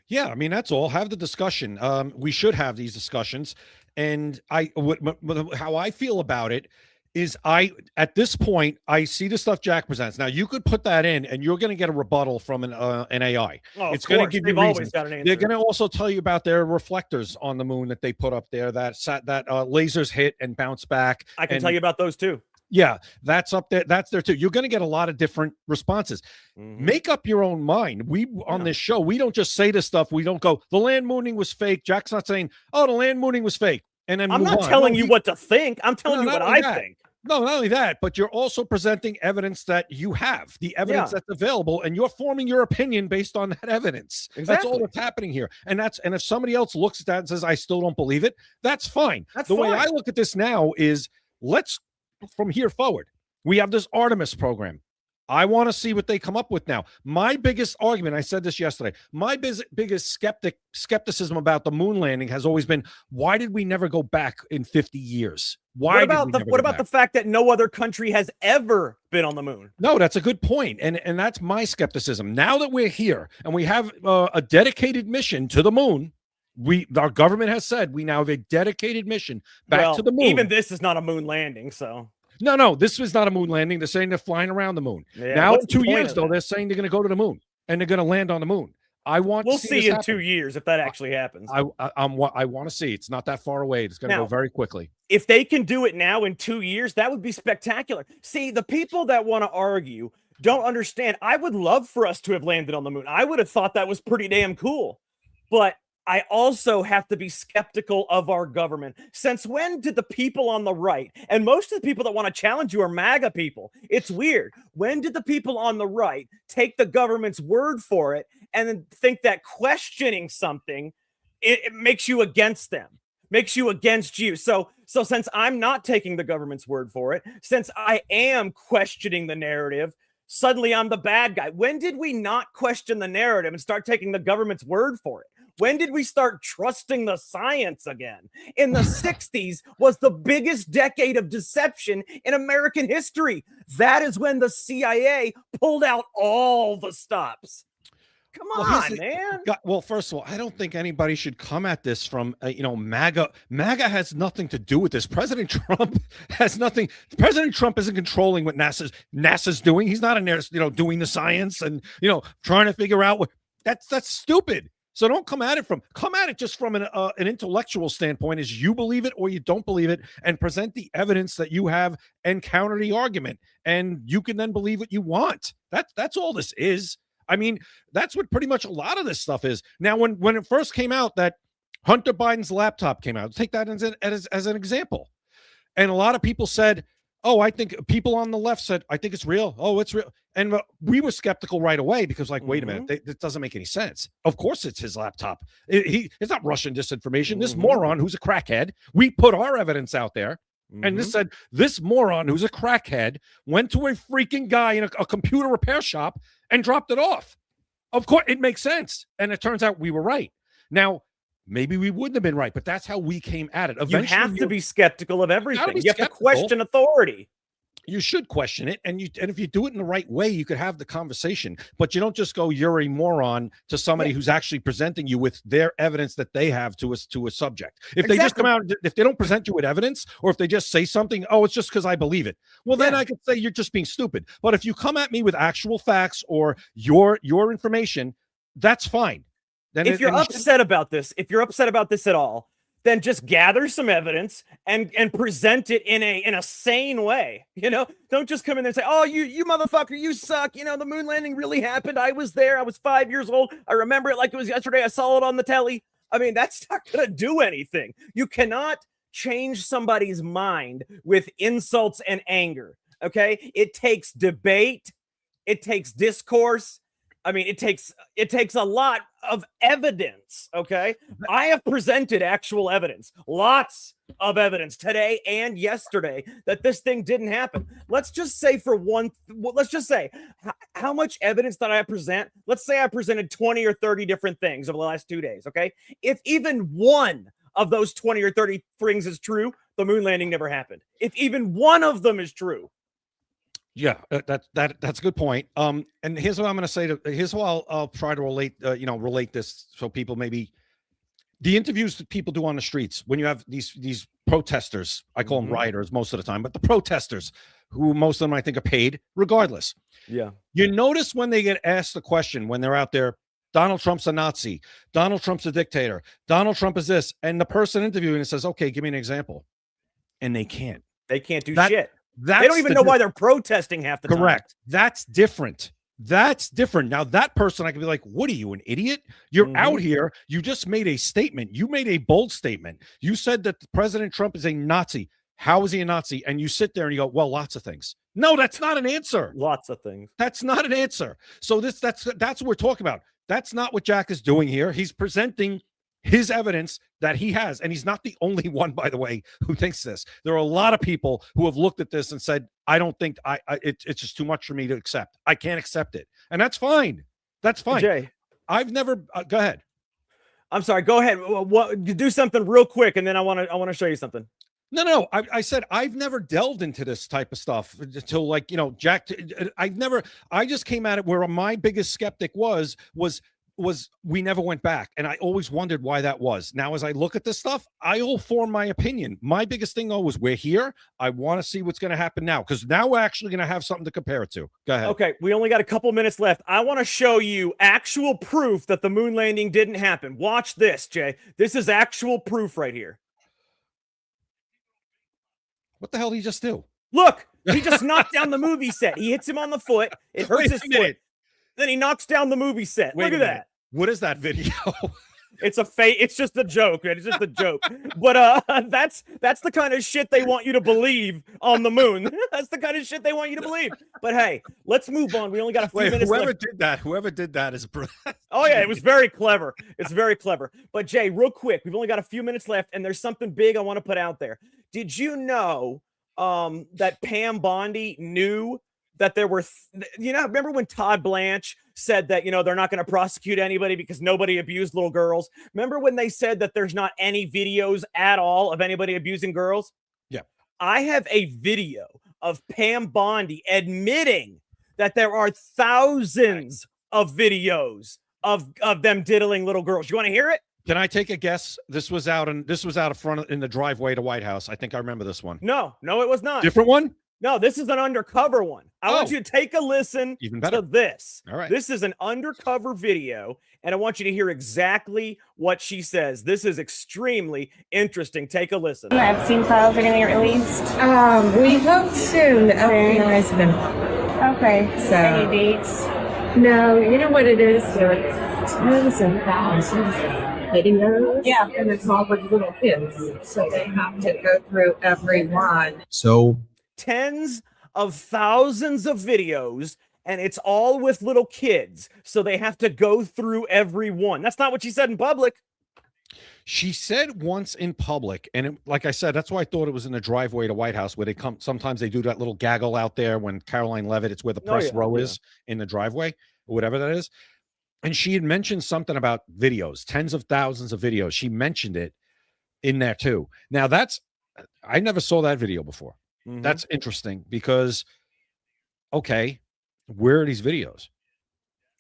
Yeah, I mean, that's all. Have the discussion. We should have these discussions. And how I feel about it is at this point, I see the stuff Jack presents. Now, you could put that in and you're going to get a rebuttal from an AI. Oh, it's going to give you They've always reasons. got an answer. They're going to also tell you about their reflectors on the moon that they put up there that lasers hit and bounce back. I can tell you about those too. Yeah, that's up there. That's there too. You're going to get a lot of different responses. Make up your own mind. On this show, we don't just say this stuff. We don't go, the land mooning was fake. Jack's not saying, oh, the land mooning was fake. And then I'm not telling you what to think. I'm telling you what I think. No, not only that, but you're also presenting evidence that you have, the evidence that's available, and you're forming your opinion based on that evidence. Exactly. That's all that's happening here. And if somebody else looks at that and says, I still don't believe it, that's fine. The way I look at this now is from here forward, we have this Artemis program. I want to see what they come up with now. My biggest argument, I said this yesterday, my biggest skepticism about the moon landing has always been, why did we never go back in 50 years? What about the fact that no other country has ever been on the moon? No, that's a good point. And that's my skepticism. Now that we're here and we have a dedicated mission to the moon, our government has said we now have a dedicated mission back to the moon. Even this is not a moon landing, so. No, this was not a moon landing. They're saying they're flying around the moon. Yeah, now, in 2 years, though, they're saying they're going to go to the moon and they're going to land on the moon. We'll see in 2 years if that actually happens. I want to see. It's not that far away. It's going to go very quickly. If they can do it now in 2 years, that would be spectacular. See, the people that want to argue don't understand. I would love for us to have landed on the moon. I would have thought that was pretty damn cool. But I also have to be skeptical of our government. Since when did the people on the right, and most of the people that want to challenge you are MAGA people, it's weird. When did the people on the right take the government's word for it and then think that questioning something, it makes you against them, makes you against you? So since I'm not taking the government's word for it, since I am questioning the narrative, suddenly I'm the bad guy. When did we not question the narrative and start taking the government's word for it? When did we start trusting the science again? In the 60s was the biggest decade of deception in American history. That is when the CIA pulled out all the stops. Come on, man. Well, first of all, I don't think anybody should come at this from, MAGA. MAGA has nothing to do with this. President Trump has nothing. President Trump isn't controlling what NASA's doing. He's not in there, doing the science and, trying to figure out what that's stupid. So don't come at it just from an intellectual standpoint, as you believe it or you don't believe it, and present the evidence that you have and counter the argument. And you can then believe what you want. That's all this is. I mean, that's what pretty much a lot of this stuff is. Now, when it first came out that Hunter Biden's laptop came out, take that as an example. And a lot of people said, oh, I think people on the left said, I think it's real. Oh, it's real. And we were skeptical right away because wait a minute, this doesn't make any sense. Of course it's his laptop. It's not Russian disinformation. This moron who's a crackhead, we put our evidence out there. And this said, this moron who's a crackhead went to a freaking guy in a computer repair shop and dropped it off. Of course, it makes sense. And it turns out we were right. Now, maybe we wouldn't have been right, but that's how we came at it. Eventually, you have to be skeptical of everything. You have to question authority. You should question it, and if you do it in the right way, you could have the conversation. But you don't just go, "You're a moron" to somebody who's actually presenting you with their evidence that they have to a subject. If they just come out, if they don't present you with evidence, or if they just say something, "Oh, it's just because I believe it," well, then I could say you're just being stupid. But if you come at me with actual facts or your information, that's fine. Then if you're upset about this, if you're upset about this at all, then just gather some evidence and present it in a sane way. Don't just come in there and say, oh, you motherfucker, you suck. The moon landing really happened. I was there. I was 5 years old. I remember it like it was yesterday. I saw it on the telly. I mean, that's not going to do anything. You cannot change somebody's mind with insults and anger. Okay. It takes debate. It takes discourse. I mean, it takes a lot of evidence, okay? I have presented actual evidence, lots of evidence today and yesterday that this thing didn't happen. Let's just say how much evidence did I present? Let's say I presented 20 or 30 different things over the last 2 days, okay? If even one of those 20 or 30 things is true, the moon landing never happened. If even one of them is true. Yeah, that's a good point. And here's what I'm going to say. Here's how I'll try to relate. Relate this so people maybe the interviews that people do on the streets when you have these protesters. I call them rioters most of the time, but the protesters, who most of them I think are paid, regardless. Yeah. You notice when they get asked the question when they're out there, Donald Trump's a Nazi, Donald Trump's a dictator, Donald Trump is this, and the person interviewing it says, "Okay, give me an example," and they can't. They can't do That- shit. That's They don't even know why they're protesting half the time. correct. That's different. That's different. Now, that person, I can be like, what are you, an idiot? You're out here. You just made a statement. You made a bold statement. You said that President Trump is a Nazi. How is he a Nazi? And you sit there and you go, well, lots of things. No, that's not an answer. Lots of things. That's not an answer. So that's what we're talking about. That's not what Jack is doing here. He's presenting his evidence that he has. And he's not the only one, by the way, who thinks this. There are a lot of people who have looked at this and said, I don't think it's just too much for me to accept. I can't accept it. And that's fine. That's fine. Jay, I've never, go ahead. I'm sorry. Go ahead. Do something real quick. And then I want to show you something. No. I said I've never delved into this type of stuff until Jack. I just came at it where my biggest skeptic was we never went back. And I always wondered why that was. Now, as I look at this stuff, I'll form my opinion. My biggest thing, though, was we're here. I want to see what's going to happen now, because now we're actually going to have something to compare it to. Go ahead. Okay, we only got a couple minutes left. I want to show you actual proof that the moon landing didn't happen. Watch this, Jay. This is actual proof right here. What the hell did he just do? Look, he just knocked down the movie set. He hits him on the foot. It hurts his foot. Then he knocks down the movie set. Look at that. What is that video? It's a fake. It's just a joke. It's just a joke. But that's the kind of shit they want you to believe on the moon. That's the kind of shit they want you to believe. But hey, let's move on. We only got a few minutes left. Whoever did that is brilliant. Oh yeah, it was very clever. It's very clever. But Jay, real quick, we've only got a few minutes left, and there's something big I want to put out there. Did you know that Pam Bondi knew that there were, remember when Todd Blanche said that, they're not going to prosecute anybody because nobody abused little girls? Remember when they said that there's not any videos at all of anybody abusing girls? Yeah. I have a video of Pam Bondi admitting that there are thousands of videos of them diddling little girls. You want to hear it? Can I take a guess? This was out front in the driveway to White House. I think I remember this one. No, it was not. Different one? No, this is an undercover one. I want you to take a listen to this. All right. This is an undercover video, and I want you to hear exactly what she says. This is extremely interesting. Take a listen. The Epstein files are going to get released? We hope soon. FBI them. Okay. So, any dates? No, you know what it is? There are tons and thousands of videos. Yeah. And it's all with little kids. So they have to go through every one. So tens of thousands of videos, and it's all with little kids. So they have to go through every one. That's not what she said in public. She said once in public, and like I said, that's why I thought it was in the driveway to White House, where they come. Sometimes they do that little gaggle out there when Caroline Levitt. It's where the press row is in the driveway, or whatever that is. And she had mentioned something about videos, tens of thousands of videos. She mentioned it in there too. Now I never saw that video before. Mm-hmm. That's interesting because, okay, where are these videos?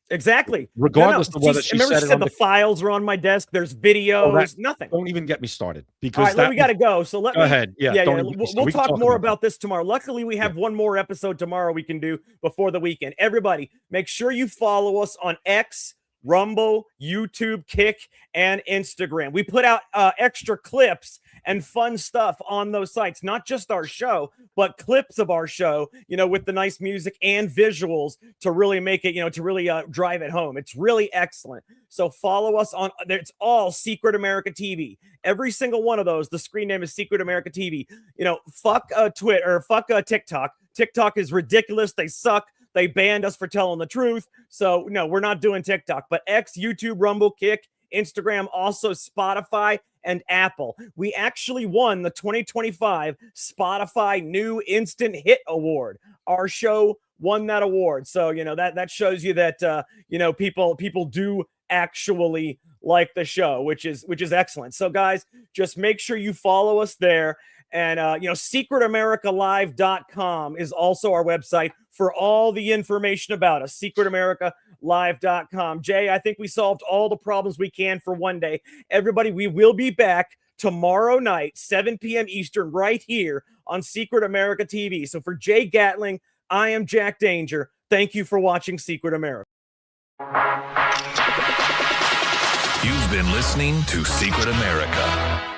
Exactly. Regardless of whether she said the files are on my desk. There's videos. Nothing. Don't even get me started because all right, we got to go. So go ahead. Yeah. We'll talk more about this tomorrow. Luckily, we have one more episode tomorrow we can do before the weekend. Everybody, make sure you follow us on X, Rumble, YouTube, Kick, and Instagram. We put out extra clips and fun stuff on those sites, not just our show, but clips of our show, with the nice music and visuals to really make it, to really drive it home. It's really excellent. So follow us on, it's all Secret America TV. Every single one of those, the screen name is Secret America TV. Fuck Twitter, or fuck TikTok. TikTok is ridiculous. They suck. They banned us for telling the truth. So no, we're not doing TikTok, but X, YouTube, Rumble, Kick, Instagram, also Spotify and Apple. We actually won the 2025 Spotify New Instant Hit Award. Our show won that award. So, that shows you that, people do actually like the show, which is excellent. So guys, just make sure you follow us there. And, secretamericalive.com is also our website for all the information about us. secretamericalive.com. Jay, I think we solved all the problems we can for one day. Everybody, we will be back tomorrow night, 7 p.m. Eastern, right here on Secret America TV. So for Jay Gatling, I am Jack Danger. Thank you for watching Secret America. You've been listening to Secret America.